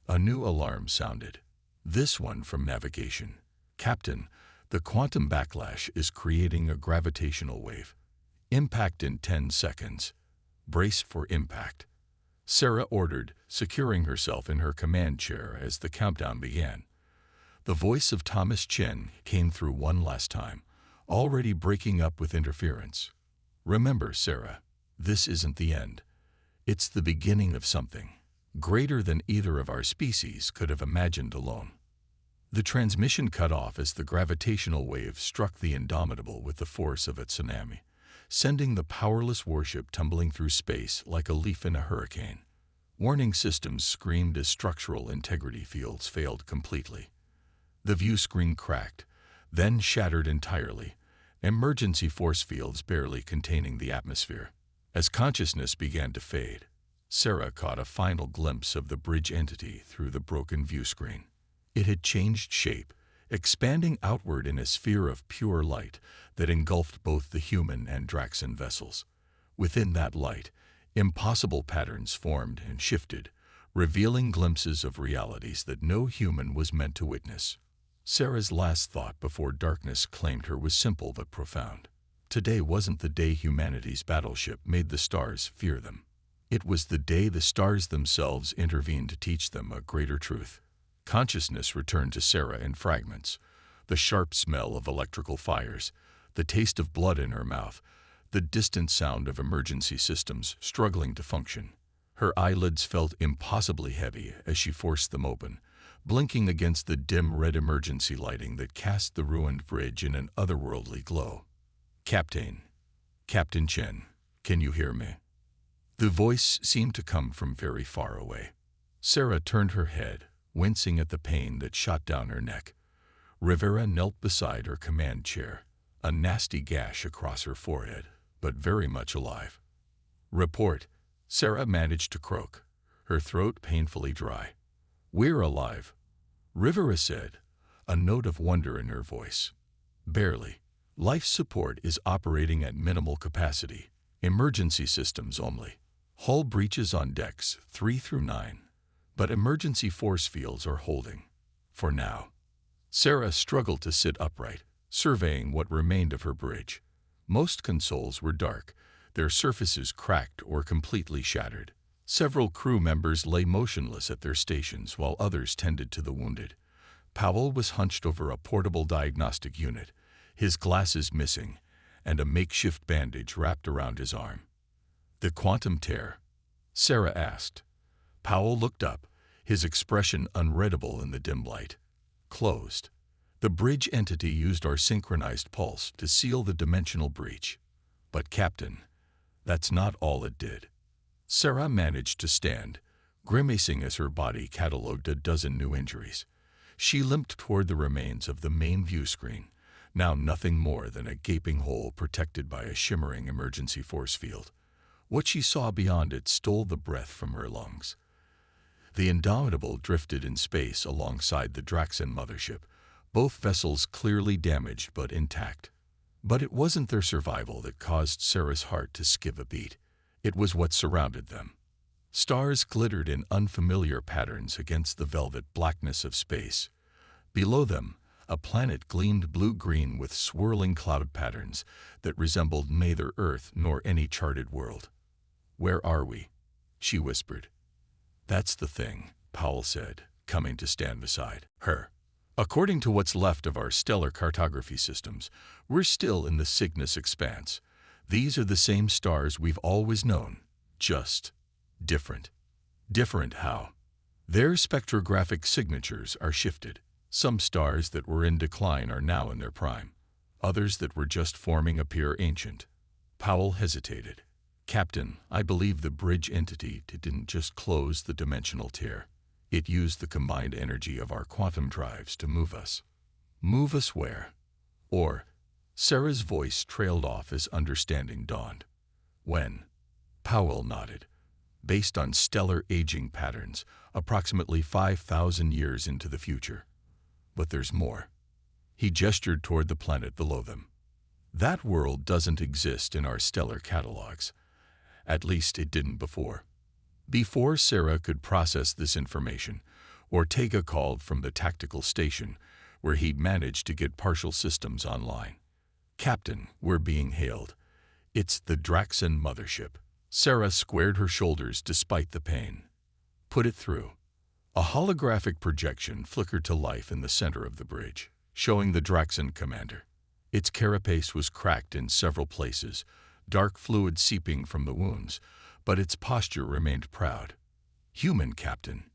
A new alarm sounded, this one from navigation. Captain, the quantum backlash is creating a gravitational wave. Impact in 10 seconds. Brace for impact. Sarah ordered, securing herself in her command chair as the countdown began. The voice of Thomas Chen came through one last time, already breaking up with interference. Remember, Sarah, this isn't the end. It's the beginning of something greater than either of our species could have imagined alone. The transmission cut off as the gravitational wave struck the Indomitable with the force of a tsunami, sending the powerless warship tumbling through space like a leaf in a hurricane. Warning systems screamed as structural integrity fields failed completely. The view screen cracked, then shattered entirely, emergency force fields barely containing the atmosphere. As consciousness began to fade, Sarah caught a final glimpse of the bridge entity through the broken view screen. It had changed shape, expanding outward in a sphere of pure light that engulfed both the human and Draxan vessels. Within that light, impossible patterns formed and shifted, revealing glimpses of realities that no human was meant to witness. Sarah's last thought before darkness claimed her was simple but profound. Today wasn't the day humanity's battleship made the stars fear them. It was the day the stars themselves intervened to teach them a greater truth. Consciousness returned to Sarah in fragments, the sharp smell of electrical fires, the taste of blood in her mouth, the distant sound of emergency systems struggling to function. Her eyelids felt impossibly heavy as she forced them open, blinking against the dim red emergency lighting that cast the ruined bridge in an otherworldly glow. Captain Chen, can you hear me?" The voice seemed to come from very far away. Sarah turned her head, wincing at the pain that shot down her neck. Rivera knelt beside her command chair, a nasty gash across her forehead, but very much alive. "Report," Sarah managed to croak, her throat painfully dry. "We're alive," Rivera said, a note of wonder in her voice. "Barely. Life support is operating at minimal capacity. Emergency systems only. Hull breaches on decks 3 through 9. But emergency force fields are holding. For now." Sarah struggled to sit upright, surveying what remained of her bridge. Most consoles were dark, their surfaces cracked or completely shattered. Several crew members lay motionless at their stations while others tended to the wounded. Powell was hunched over a portable diagnostic unit, his glasses missing, and a makeshift bandage wrapped around his arm. "The quantum tear?" Sarah asked. Powell looked up, his expression unreadable in the dim light. "Closed. The bridge entity used our synchronized pulse to seal the dimensional breach. But Captain, that's not all it did." Sarah managed to stand, grimacing as her body catalogued a dozen new injuries. She limped toward the remains of the main view screen, now nothing more than a gaping hole protected by a shimmering emergency force field. What she saw beyond it stole the breath from her lungs. The Indomitable drifted in space alongside the Draxan mothership, both vessels clearly damaged but intact. But it wasn't their survival that caused Sarah's heart to skip a beat. It was what surrounded them. Stars glittered in unfamiliar patterns against the velvet blackness of space. Below them, a planet gleamed blue-green with swirling cloud patterns that resembled neither Earth nor any charted world. "Where are we?" she whispered. "That's the thing," Powell said, coming to stand beside her. "According to what's left of our stellar cartography systems, we're still in the Cygnus expanse. These are the same stars we've always known, just different." "Different how?" "Their spectrographic signatures are shifted. Some stars that were in decline are now in their prime. Others that were just forming appear ancient." Powell hesitated. "Captain, I believe the bridge entity didn't just close the dimensional tear. It used the combined energy of our quantum drives to move us." "Move us where?" "Or," Sarah's voice trailed off as understanding dawned. "When?" Powell nodded. "Based on stellar aging patterns, approximately 5,000 years into the future. But there's more." He gestured toward the planet below them. "That world doesn't exist in our stellar catalogs. At least it didn't before." Before Sarah could process this information, Ortega called from the tactical station, where he'd managed to get partial systems online. "Captain, we're being hailed. It's the Draxan mothership." Sarah squared her shoulders despite the pain. "Put it through." A holographic projection flickered to life in the center of the bridge, showing the Draxan commander. Its carapace was cracked in several places, dark fluid seeping from the wounds, but its posture remained proud. "Human, Captain,"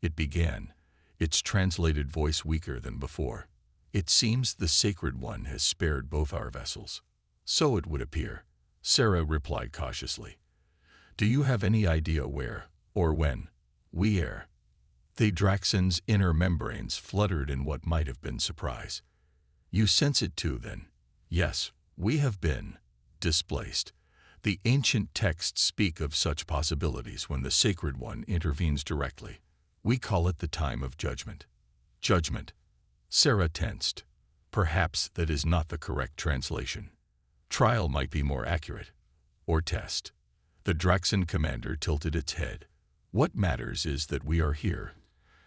it began, its translated voice weaker than before. "It seems the Sacred One has spared both our vessels." "So it would appear," Sarah replied cautiously. "Do you have any idea where, or when, we are?" The Draxan's inner membranes fluttered in what might have been surprise. "You sense it too, then?" "Yes, we have been displaced. The ancient texts speak of such possibilities when the Sacred One intervenes directly. We call it the time of judgment." "Judgment." Sarah tensed. Perhaps that is not the correct translation. Trial might be more accurate. Or test. The Draxan commander tilted its head. "What matters is that we are here,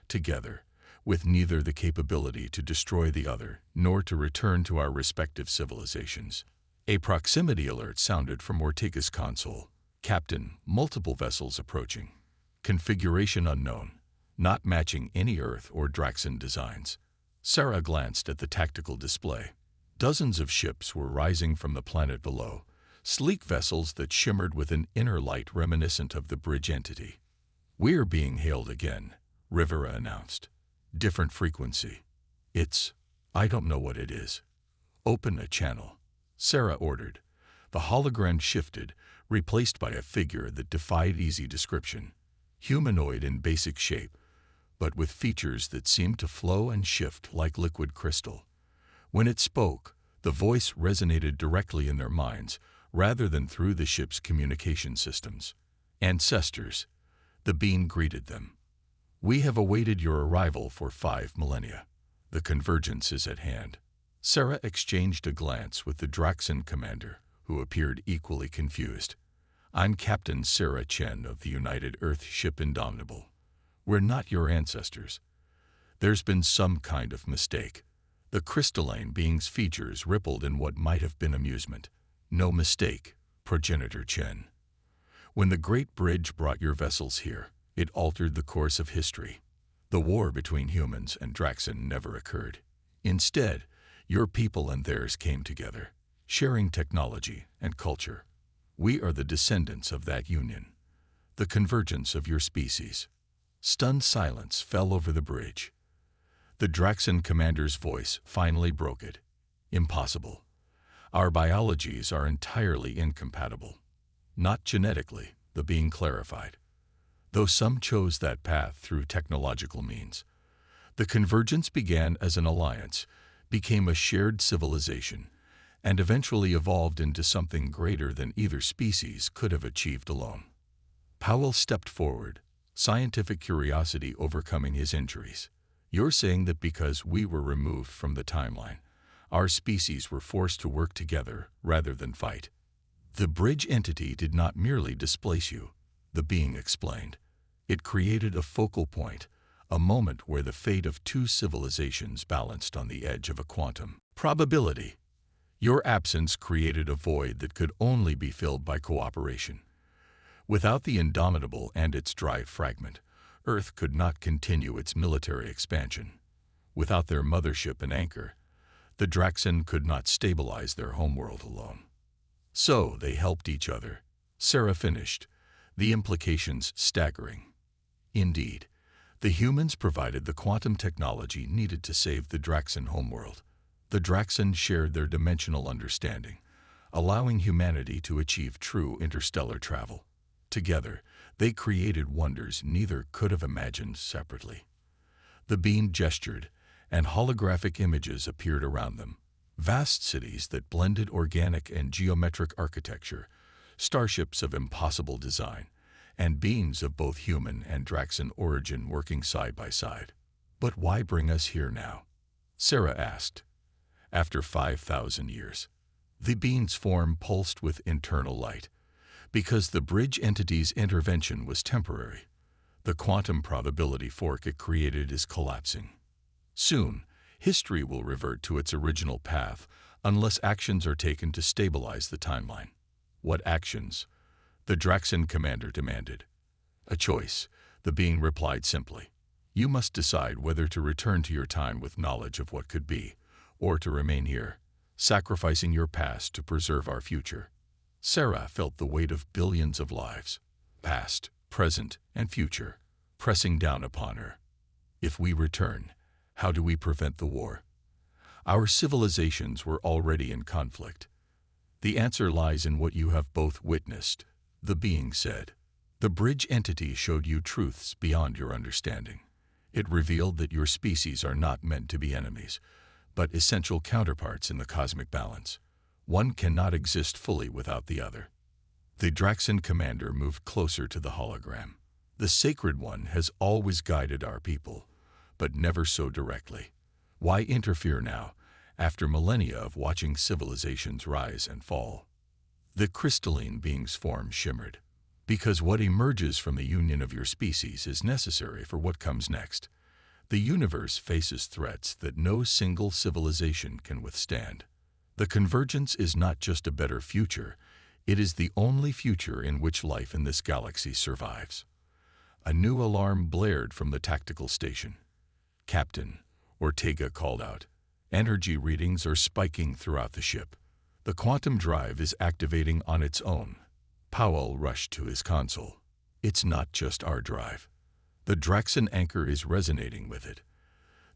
together, with neither the capability to destroy the other nor to return to our respective civilizations." A proximity alert sounded from Ortega's console. "Captain, multiple vessels approaching. Configuration unknown, not matching any Earth or Draxan designs." Sarah glanced at the tactical display. Dozens of ships were rising from the planet below, sleek vessels that shimmered with an inner light reminiscent of the bridge entity. "We're being hailed again," Rivera announced. "Different frequency. I don't know what it is." "Open a channel," Sarah ordered. The hologram shifted, replaced by a figure that defied easy description. Humanoid in basic shape, but with features that seemed to flow and shift like liquid crystal. When it spoke, the voice resonated directly in their minds, rather than through the ship's communication systems. "Ancestors," the being greeted them. "We have awaited your arrival for 5 millennia. The convergence is at hand." Sarah exchanged a glance with the Draxan commander, who appeared equally confused. "I'm Captain Sarah Chen of the United Earth ship Indomitable. We're not your ancestors. There's been some kind of mistake." The crystalline being's features rippled in what might have been amusement. "No mistake, Progenitor Chen. When the Great Bridge brought your vessels here, it altered the course of history. The war between humans and Draxan never occurred. Instead, your people and theirs came together, sharing technology and culture. We are the descendants of that union, the convergence of your species." Stunned silence fell over the bridge. The Draxan commander's voice finally broke it. "Impossible. Our biologies are entirely incompatible." "Not genetically," the being clarified, "though some chose that path through technological means. The convergence began as an alliance, became a shared civilization, and eventually evolved into something greater than either species could have achieved alone." Powell stepped forward, scientific curiosity overcoming his injuries. "You're saying that because we were removed from the timeline, our species were forced to work together rather than fight?" "The bridge entity did not merely displace you," the being explained. "It created a focal point, a moment where the fate of 2 civilizations balanced on the edge of a quantum probability. Your absence created a void that could only be filled by cooperation. Without the Indomitable and its dry fragment, Earth could not continue its military expansion. Without their mothership and anchor, the Draxan could not stabilize their homeworld alone. So they helped each other," Sarah finished, the implications staggering. "Indeed, the humans provided the quantum technology needed to save the Draxan homeworld. The Draxan shared their dimensional understanding, allowing humanity to achieve true interstellar travel. Together, they created wonders neither could have imagined separately." The being gestured, and holographic images appeared around them. Vast cities that blended organic and geometric architecture, starships of impossible design, and beings of both human and Draxan origin working side by side. "But why bring us here now?" Sarah asked. "After 5,000 years. The being's form pulsed with internal light. "Because the bridge entity's intervention was temporary. The quantum probability fork it created is collapsing. Soon, history will revert to its original path unless actions are taken to stabilize the timeline." "What actions?" the Draxan commander demanded. "A choice," the being replied simply. "You must decide whether to return to your time with knowledge of what could be, or to remain here, sacrificing your past to preserve our future." Sarah felt the weight of billions of lives, past, present, and future, pressing down upon her. "If we return, how do we prevent the war? Our civilizations were already in conflict. The answer lies in what you have both witnessed," the being said. "The bridge entity showed you truths beyond your understanding. It revealed that your species are not meant to be enemies, but essential counterparts in the cosmic balance. One cannot exist fully without the other." The Draxan commander moved closer to the hologram. "The Sacred One has always guided our people, but never so directly. Why interfere now, after millennia of watching civilizations rise and fall?" The crystalline being's form shimmered. "Because what emerges from the union of your species is necessary for what comes next. The universe faces threats that no single civilization can withstand. The convergence is not just a better future, it is the only future in which life in this galaxy survives." A new alarm blared from the tactical station. "Captain," Ortega called out, Energy readings are spiking throughout the ship. The quantum drive is activating on its own. Powell rushed to his console. It's not just our drive. The Draxon anchor is resonating with it.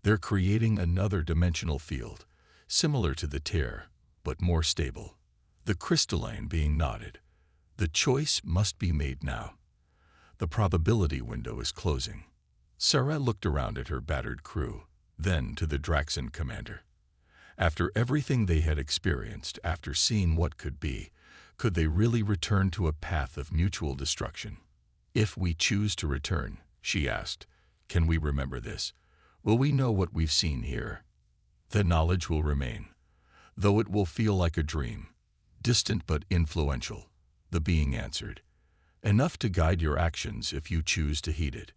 They're creating another dimensional field, similar to the tear, but more stable. The crystalline being nodded. The choice must be made now. The probability window is closing. Sarah looked around at her battered crew, then to the Draxon commander. After everything they had experienced, after seeing what could be, could they really return to a path of mutual destruction? If we choose to return, she asked, can we remember this? Will we know what we've seen here? The knowledge will remain, though it will feel like a dream, distant but influential, the being answered. Enough to guide your actions if you choose to heed it.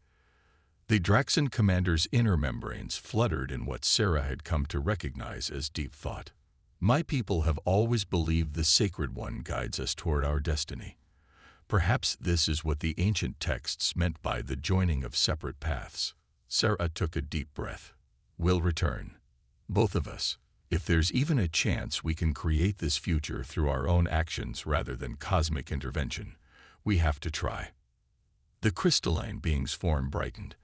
The Draxon commander's inner membranes fluttered in what Sarah had come to recognize as deep thought. My people have always believed the Sacred One guides us toward our destiny. Perhaps this is what the ancient texts meant by the joining of separate paths. Sarah took a deep breath. We'll return. Both of us. If there's even a chance we can create this future through our own actions rather than cosmic intervention, we have to try. The crystalline being's form brightened.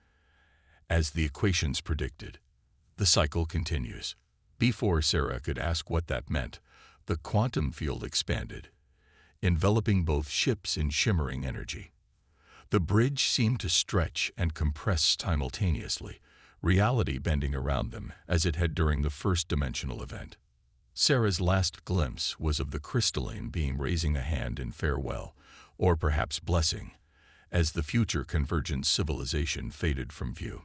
As the equations predicted, the cycle continues. Before Sarah could ask what that meant, the quantum field expanded, enveloping both ships in shimmering energy. The bridge seemed to stretch and compress simultaneously, reality bending around them as it had during the first dimensional event. Sarah's last glimpse was of the crystalline being raising a hand in farewell, or perhaps blessing, as the future convergent civilization faded from view.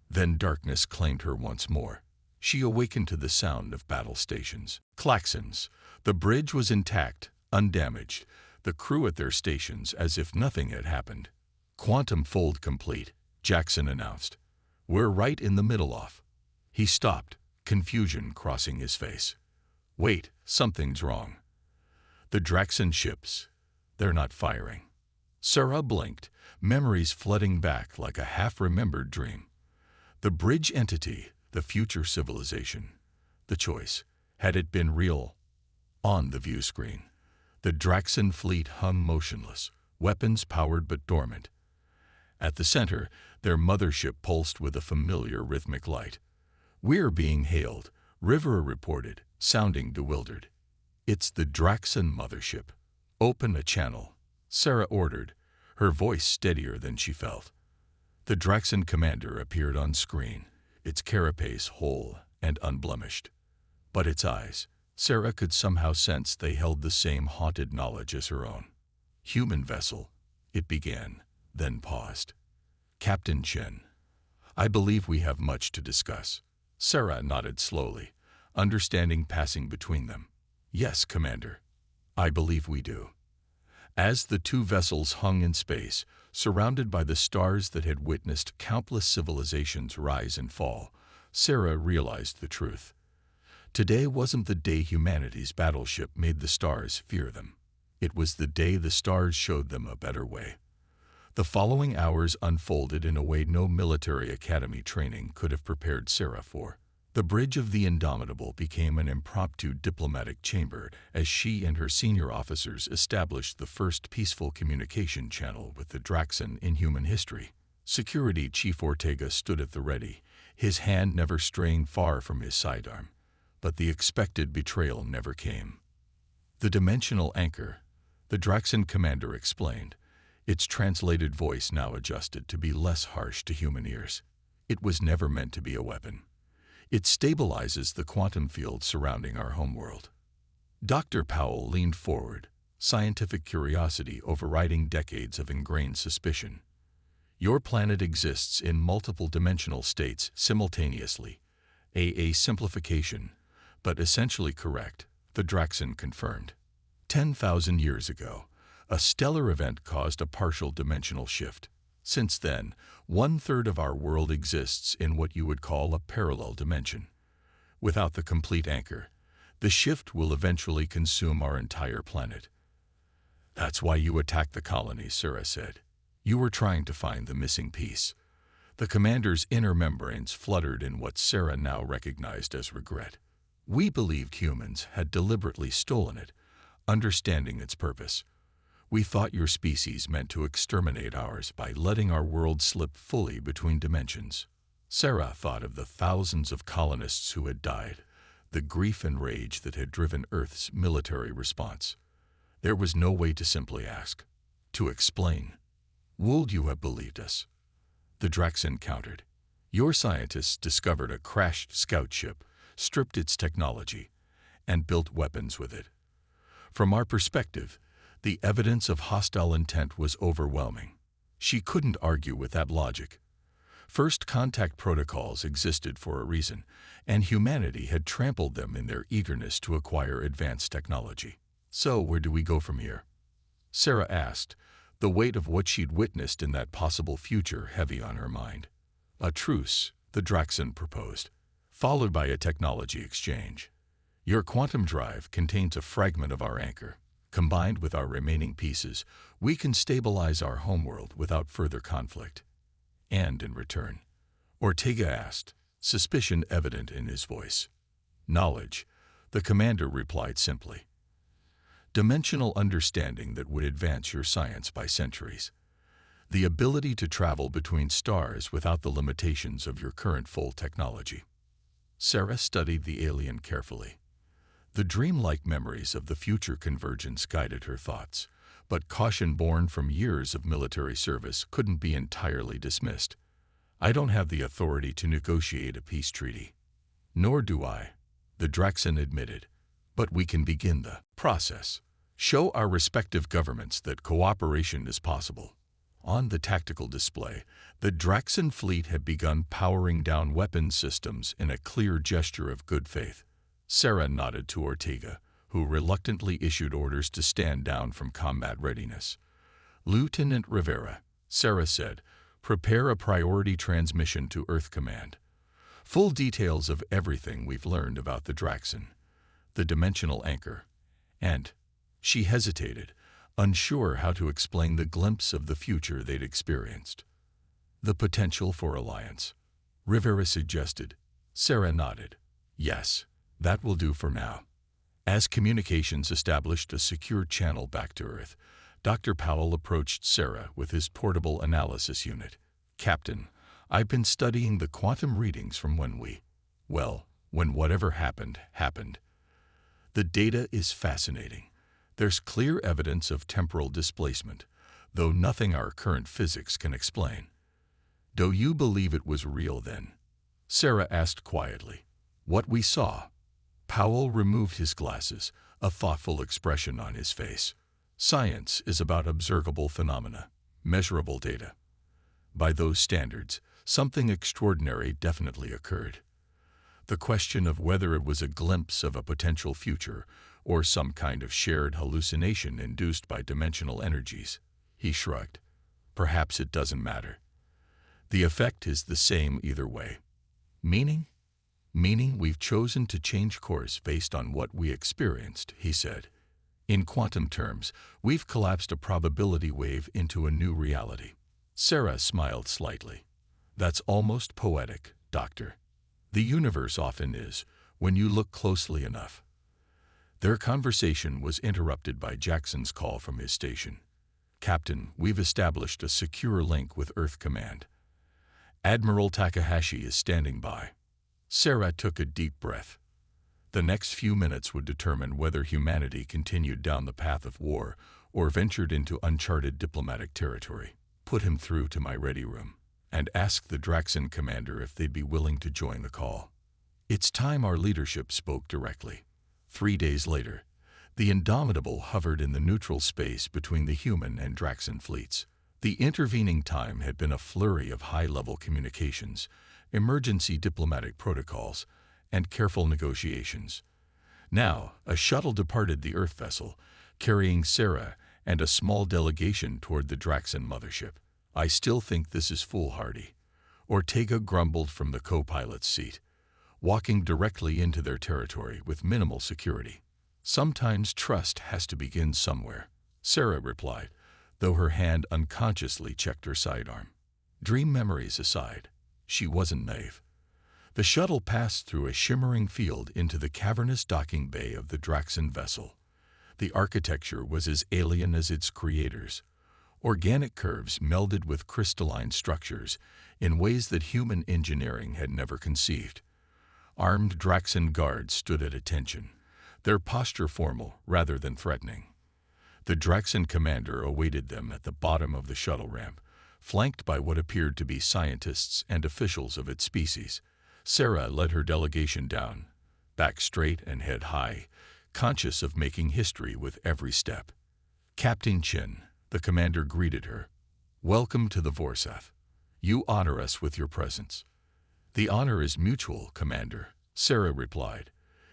Then darkness claimed her once more. She awakened to the sound of battle stations. Klaxons. The bridge was intact, undamaged, the crew at their stations as if nothing had happened. Quantum fold complete, Jackson announced. We're right in the middle off. He stopped, confusion crossing his face. Wait, something's wrong. The Draxon ships, they're not firing. Sarah blinked, memories flooding back like a half-remembered dream. The bridge entity, the future civilization, the choice, had it been real? On the view screen, the Draxon fleet hung motionless, weapons powered but dormant. At the center, their mothership pulsed with a familiar rhythmic light. We're being hailed, Rivera reported, sounding bewildered. It's the Draxon mothership. Open a channel, Sarah ordered, her voice steadier than she felt. The Draxon commander appeared on screen, its carapace whole and unblemished. But its eyes, Sarah could somehow sense they held the same haunted knowledge as her own. Human vessel, it began, then paused. Captain Chen, I believe we have much to discuss. Sarah nodded slowly, understanding passing between them. Yes, Commander, I believe we do. As the two vessels hung in space, surrounded by the stars that had witnessed countless civilizations rise and fall, Sarah realized the truth. Today wasn't the day humanity's battleship made the stars fear them. It was the day the stars showed them a better way. The following hours unfolded in a way no military academy training could have prepared Sarah for. The bridge of the Indomitable became an impromptu diplomatic chamber as she and her senior officers established the first peaceful communication channel with the Draxon in human history. Security Chief Ortega stood at the ready, his hand never straying far from his sidearm. But the expected betrayal never came. The dimensional anchor, the Draxon commander explained, its translated voice now adjusted to be less harsh to human ears. It was never meant to be a weapon. It stabilizes the quantum field surrounding our homeworld. Dr. Powell leaned forward, scientific curiosity overriding decades of ingrained suspicion. Your planet exists in multiple dimensional states simultaneously. A simplification, but essentially correct, the Draxon confirmed. 10,000 years ago, a stellar event caused a partial dimensional shift. Since then, 1/3 of our world exists in what you would call a parallel dimension. Without the complete anchor, the shift will eventually consume our entire planet. That's why you attacked the colony, Sarah said. You were trying to find the missing piece. The commander's inner membranes fluttered in what Sarah now recognized as regret. We believed humans had deliberately stolen it, understanding its purpose. We thought your species meant to exterminate ours by letting our world slip fully between dimensions. Sarah thought of the thousands of colonists who had died, the grief and rage that had driven Earth's military response. There was no way to simply ask, to explain. Would you have believed us? The Draxan countered. Your scientists discovered a crashed scout ship, stripped its technology, and built weapons with it. From our perspective, the evidence of hostile intent was overwhelming. She couldn't argue with that logic. First contact protocols existed for a reason, and humanity had trampled them in their eagerness to acquire advanced technology. So where do we go from here? Sarah asked, the weight of what she'd witnessed in that possible future heavy on her mind. A truce, the Draxan proposed, followed by a technology exchange. Your quantum drive contains a fragment of our anchor. Combined with our remaining pieces, we can stabilize our homeworld without further conflict. And in return, Ortega asked, suspicion evident in his voice. Knowledge, the commander replied simply. Dimensional understanding that would advance your science by centuries. The ability to travel between stars without the limitations of your current full technology. Sarah studied the alien carefully. The dreamlike memories of the future convergence guided her thoughts, but caution born from years of military service couldn't be entirely dismissed. I don't have the authority to negotiate a peace treaty. Nor do I, the Draxan admitted, but we can begin the process. Show our respective governments that cooperation is possible. On the tactical display, the Draxan fleet had begun powering down weapons systems in a clear gesture of good faith. Sarah nodded to Ortega, who reluctantly issued orders to stand down from combat readiness. Lieutenant Rivera, Sarah said, prepare a priority transmission to Earth Command. Full details of everything we've learned about the Draxan, the dimensional anchor, and she hesitated, unsure how to explain the glimpse of the future they'd experienced. The potential for alliance, Rivera suggested. Sarah nodded. Yes, that will do for now. As communications established a secure channel back to Earth, Dr. Powell approached Sarah with his portable analysis unit. Captain, I've been studying the quantum readings from when whatever happened, happened. The data is fascinating. There's clear evidence of temporal displacement, though nothing our current physics can explain. Do you believe it was real then? Sarah asked quietly. What we saw. Powell removed his glasses, a thoughtful expression on his face. Science is about observable phenomena, measurable data. By those standards, something extraordinary definitely occurred. The question of whether it was a glimpse of a potential future or some kind of shared hallucination induced by dimensional energies, he shrugged. Perhaps it doesn't matter. The effect is the same either way. Meaning? Meaning we've chosen to change course based on what we experienced, he said. In quantum terms, we've collapsed a probability wave into a new reality. Sarah smiled slightly. That's almost poetic, Doctor. The universe often is, when you look closely enough. Their conversation was interrupted by Jackson's call from his station. Captain, we've established a secure link with Earth Command. Admiral Takahashi is standing by. Sarah took a deep breath. The next few minutes would determine whether humanity continued down the path of war or ventured into uncharted diplomatic territory. Put him through to my ready room and ask the Draxan commander if they'd be willing to join the call. It's time our leadership spoke directly. 3 days later, the Indomitable hovered in the neutral space between the human and Draxan fleets. The intervening time had been a flurry of high-level communications, emergency diplomatic protocols, and careful negotiations. Now, a shuttle departed the Earth vessel, carrying Sarah and a small delegation toward the Draxan mothership. I still think this is foolhardy, Ortega grumbled from the co-pilot's seat, walking directly into their territory with minimal security. Sometimes trust has to begin somewhere, Sarah replied, though her hand unconsciously checked her sidearm. Dream memories aside, she wasn't naive. The shuttle passed through a shimmering field into the cavernous docking bay of the Draxan vessel. The architecture was as alien as its creators. Organic curves melded with crystalline structures in ways that human engineering had never conceived. Armed Draxan guards stood at attention, their posture formal rather than threatening. The Draxan commander awaited them at the bottom of the shuttle ramp, flanked by what appeared to be scientists and officials of its species. Sarah led her delegation down, back straight and head high, conscious of making history with every step. Captain Chin, the commander, greeted her. "Welcome to the Vorsath. You honor us with your presence." "The honor is mutual, Commander," Sarah replied,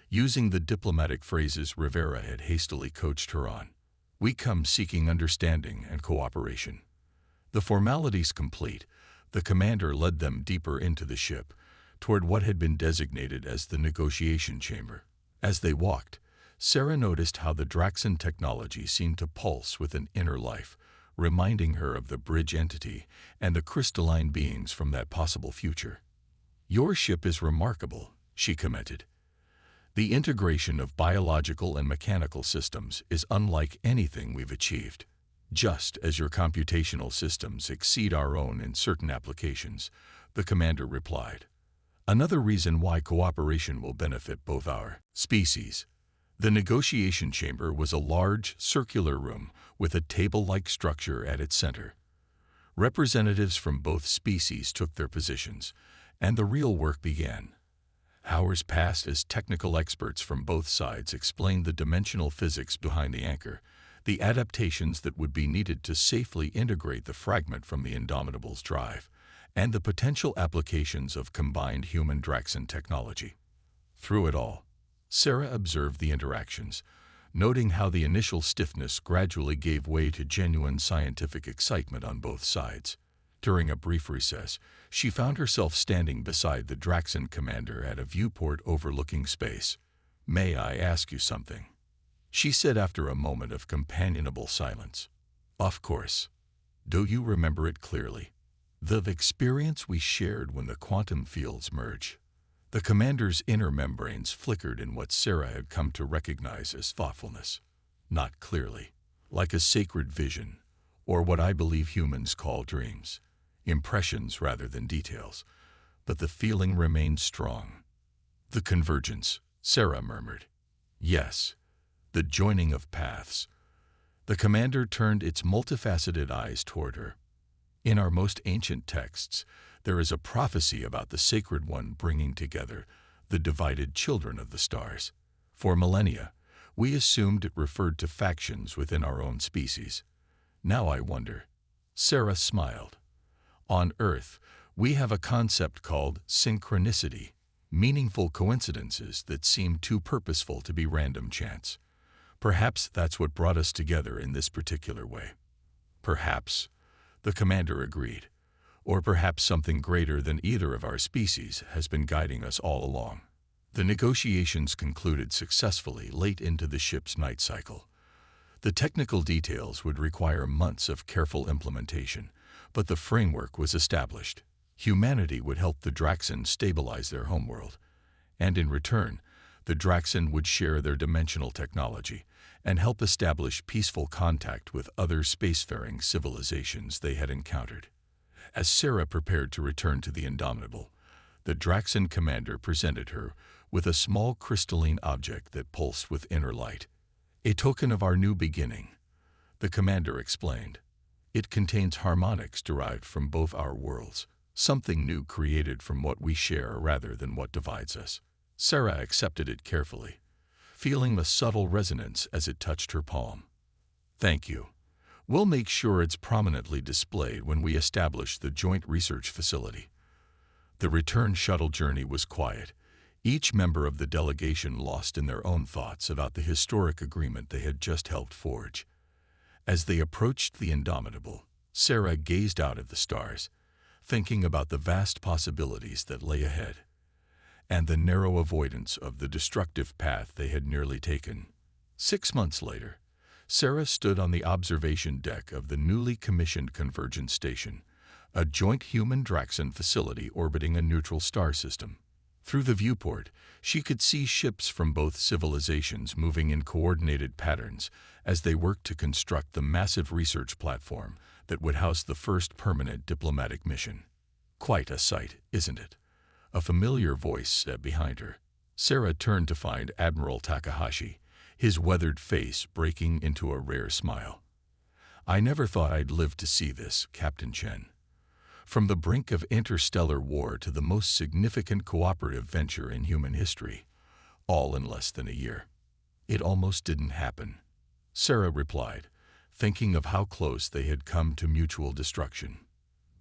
using the diplomatic phrases Rivera had hastily coached her on. "We come seeking understanding and cooperation." The formalities complete, the commander led them deeper into the ship, toward what had been designated as the negotiation chamber. As they walked, Sarah noticed how the Draxan technology seemed to pulse with an inner life, reminding her of the bridge entity and the crystalline beings from that possible future. "Your ship is remarkable," she commented. "The integration of biological and mechanical systems is unlike anything we've achieved. Just as your computational systems exceed our own in certain applications," the commander replied. "Another reason why cooperation will benefit both our species." The negotiation chamber was a large, circular room with a table-like structure at its center. Representatives from both species took their positions, and the real work began. Hours passed as technical experts from both sides explained the dimensional physics behind the anchor, the adaptations that would be needed to safely integrate the fragment from the Indomitable's drive, and the potential applications of combined human-Draxan technology. Through it all, Sarah observed the interactions, noting how the initial stiffness gradually gave way to genuine scientific excitement on both sides. During a brief recess, she found herself standing beside the Draxan commander at a viewport overlooking space. "May I ask you something?" she said after a moment of companionable silence. "Of course. Do you remember it clearly? The experience we shared when the quantum fields merge." The commander's inner membranes flickered in what Sarah had come to recognize as thoughtfulness. "Not clearly. Like a sacred vision, or what I believe humans call dreams. Impressions rather than details. But the feeling remained strong." "The convergence," Sarah murmured. "Yes. The joining of paths." The commander turned its multifaceted eyes toward her. "In our most ancient texts, there is a prophecy about the Sacred One bringing together the divided children of the stars. For millennia, we assumed it referred to factions within our own species. Now I wonder." Sarah smiled. "On Earth, we have a concept called synchronicity, meaningful coincidences that seem too purposeful to be random chance. Perhaps that's what brought us together in this particular way." "Perhaps," the commander agreed. "Or perhaps something greater than either of our species has been guiding us all along." The negotiations concluded successfully late into the ship's night cycle. The technical details would require months of careful implementation, but the framework was established. Humanity would help the Draxan stabilize their homeworld, and in return, the Draxan would share their dimensional technology and help establish peaceful contact with other spacefaring civilizations they had encountered. As Sarah prepared to return to the Indomitable, the Draxan commander presented her with a small crystalline object that pulsed with inner light. "A token of our new beginning," the commander explained. "It contains harmonics derived from both our worlds, something new created from what we share rather than what divides us." Sarah accepted it carefully, feeling the subtle resonance as it touched her palm. "Thank you. We'll make sure it's prominently displayed when we establish the joint research facility." The return shuttle journey was quiet, each member of the delegation lost in their own thoughts about the historic agreement they had just helped forge. As they approached the Indomitable, Sarah gazed out at the stars, thinking about the vast possibilities that lay ahead, and the narrow avoidance of the destructive path they had nearly taken. 6 months later, Sarah stood on the observation deck of the newly commissioned Convergence Station, a joint human-Draxan facility orbiting a neutral star system. Through the viewport, she could see ships from both civilizations moving in coordinated patterns as they worked to construct the massive research platform that would house the first permanent diplomatic mission. Quite a sight, isn't it? A familiar voice said behind her. Sarah turned to find Admiral Takahashi, his weathered face breaking into a rare smile. "I never thought I'd live to see this, Captain Chen. From the brink of interstellar war to the most significant cooperative venture in human history, all in less than a year. It almost didn't happen," Sarah replied, thinking of how close they had come to mutual destruction.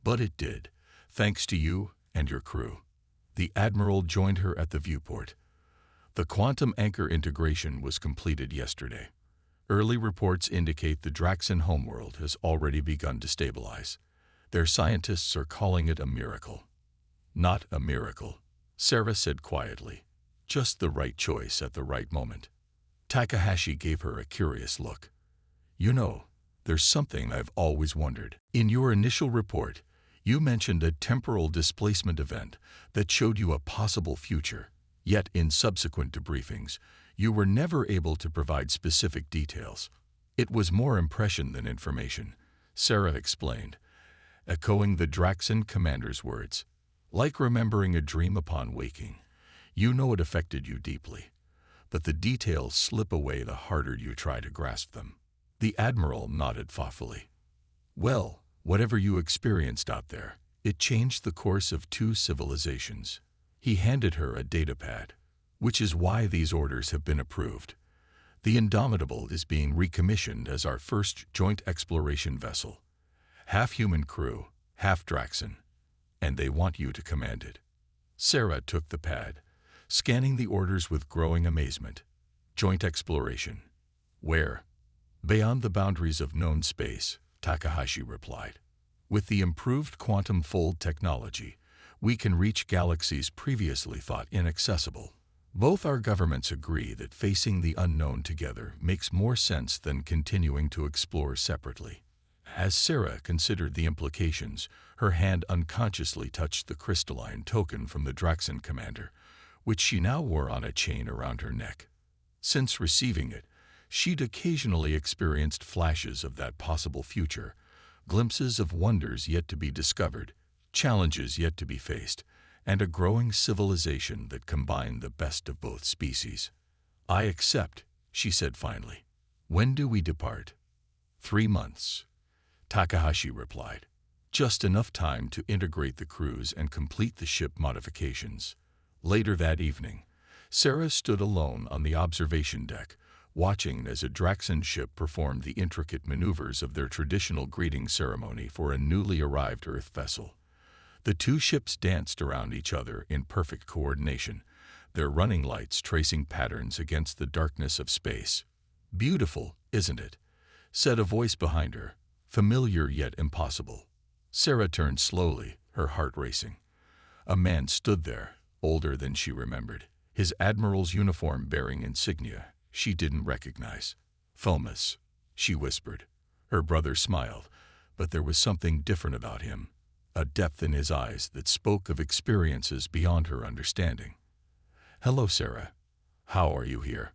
"But it did, thanks to you and your crew." The Admiral joined her at the viewport. "The quantum anchor integration was completed yesterday. Early reports indicate the Draxan homeworld has already begun to stabilize. Their scientists are calling it a miracle." "Not a miracle," Sarah said quietly. "Just the right choice at the right moment." Takahashi gave her a curious look. "You know, there's something I've always wondered. In your initial report, you mentioned a temporal displacement event that showed you a possible future. Yet in subsequent debriefings, you were never able to provide specific details. It was more impression than information," Sarah explained, echoing the Draxan commander's words. "Like remembering a dream upon waking. You know it affected you deeply, but the details slip away the harder you try to grasp them." The Admiral nodded thoughtfully. "Well, whatever you experienced out there, it changed the course of two civilizations." He handed her a datapad, "which is why these orders have been approved. The Indomitable is being recommissioned as our first joint exploration vessel. Half human crew, half Draxan, and they want you to command it." Sarah took the pad, scanning the orders with growing amazement. "Joint exploration. Where?" "Beyond the boundaries of known space," Takahashi replied. "With the improved quantum fold technology, we can reach galaxies previously thought inaccessible. Both our governments agree that facing the unknown together makes more sense than continuing to explore separately." As Sarah considered the implications, her hand unconsciously touched the crystalline token from the Draxan commander, which she now wore on a chain around her neck. Since receiving it, she'd occasionally experienced flashes of that possible future, glimpses of wonders yet to be discovered, challenges yet to be faced, and a growing civilization that combined the best of both species. "I accept," she said finally. "When do we depart?" 3 months, Takahashi replied. "Just enough time to integrate the crews and complete the ship modifications." Later that evening, Sarah stood alone on the observation deck, watching as a Draxan ship performed the intricate maneuvers of their traditional greeting ceremony for a newly arrived Earth vessel. The two ships danced around each other in perfect coordination, their running lights tracing patterns against the darkness of space. "Beautiful, isn't it?" said a voice behind her, familiar yet impossible. Sarah turned slowly, her heart racing. A man stood there, older than she remembered, his admiral's uniform bearing insignia she didn't recognize. "Thomas," she whispered. Her brother smiled, but there was something different about him, a depth in his eyes that spoke of experiences beyond her understanding. "Hello, Sarah. How are you here?"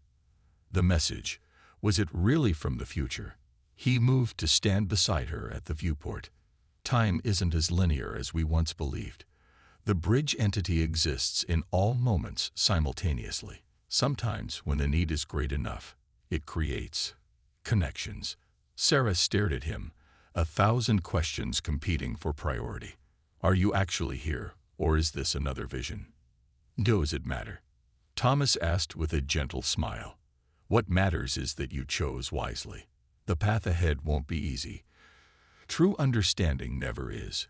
The message, was it really from the future? He moved to stand beside her at the viewport. "Time isn't as linear as we once believed. The bridge entity exists in all moments simultaneously. Sometimes, when the need is great enough, it creates connections." Sarah stared at him, 1,000 questions competing for priority. "Are you actually here, or is this another vision?" "Does it matter?" Thomas asked with a gentle smile. "What matters is that you chose wisely. The path ahead won't be easy. True understanding never is,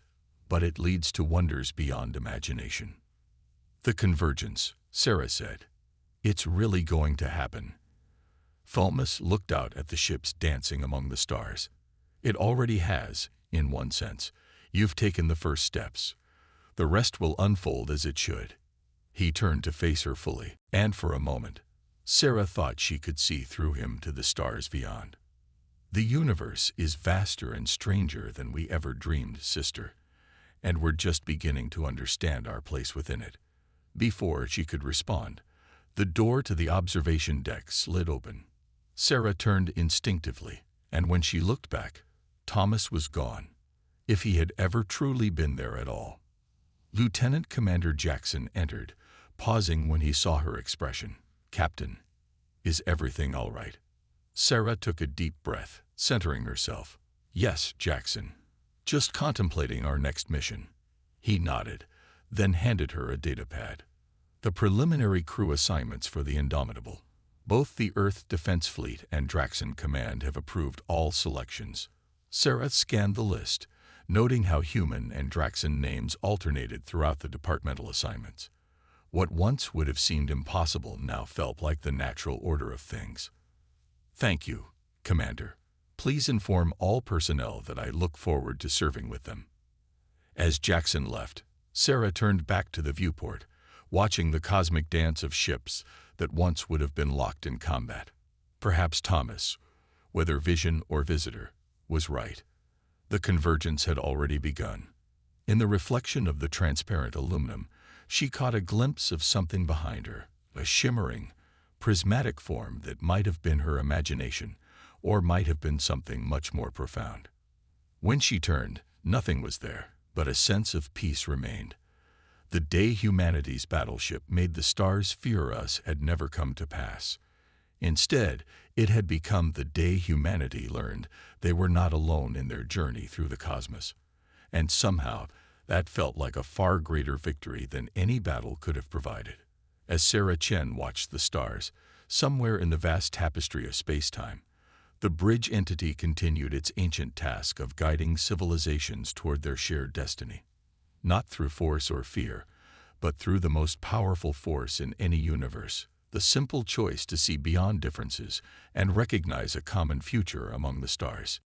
but it leads to wonders beyond imagination." "The convergence," Sarah said. "It's really going to happen." Thomas looked out at the ships dancing among the stars. "It already has, in one sense. You've taken the first steps. The rest will unfold as it should." He turned to face her fully, and for a moment, Sarah thought she could see through him to the stars beyond. "The universe is vaster and stranger than we ever dreamed, sister, and we're just beginning to understand our place within it." Before she could respond, the door to the observation deck slid open. Sarah turned instinctively, and when she looked back, Thomas was gone, if he had ever truly been there at all. Lieutenant Commander Jackson entered, pausing when he saw her expression. "Captain, is everything all right?" Sarah took a deep breath, centering herself. "Yes, Jackson. Just contemplating our next mission." He nodded, then handed her a datapad. "The preliminary crew assignments for the Indomitable. Both the Earth Defense Fleet and Draxon Command have approved all selections." Sarah scanned the list, noting how human and Draxon names alternated throughout the departmental assignments. What once would have seemed impossible now felt like the natural order of things. "Thank you, Commander. Please inform all personnel that I look forward to serving with them." As Jackson left, Sarah turned back to the viewport, watching the cosmic dance of ships that once would have been locked in combat. Perhaps Thomas, whether vision or visitor, was right. The convergence had already begun. In the reflection of the transparent aluminum, she caught a glimpse of something behind her, a shimmering, prismatic form that might have been her imagination, or might have been something much more profound. When she turned, nothing was there, but a sense of peace remained. The day humanity's battleship made the stars fear us had never come to pass. Instead, it had become the day humanity learned they were not alone in their journey through the cosmos. And somehow, that felt like a far greater victory than any battle could have provided. As Sarah Chen watched the stars, somewhere in the vast tapestry of space-time, the bridge entity continued its ancient task of guiding civilizations toward their shared destiny. Not through force or fear, but through the most powerful force in any universe, the simple choice to see beyond differences and recognize a common future among the stars.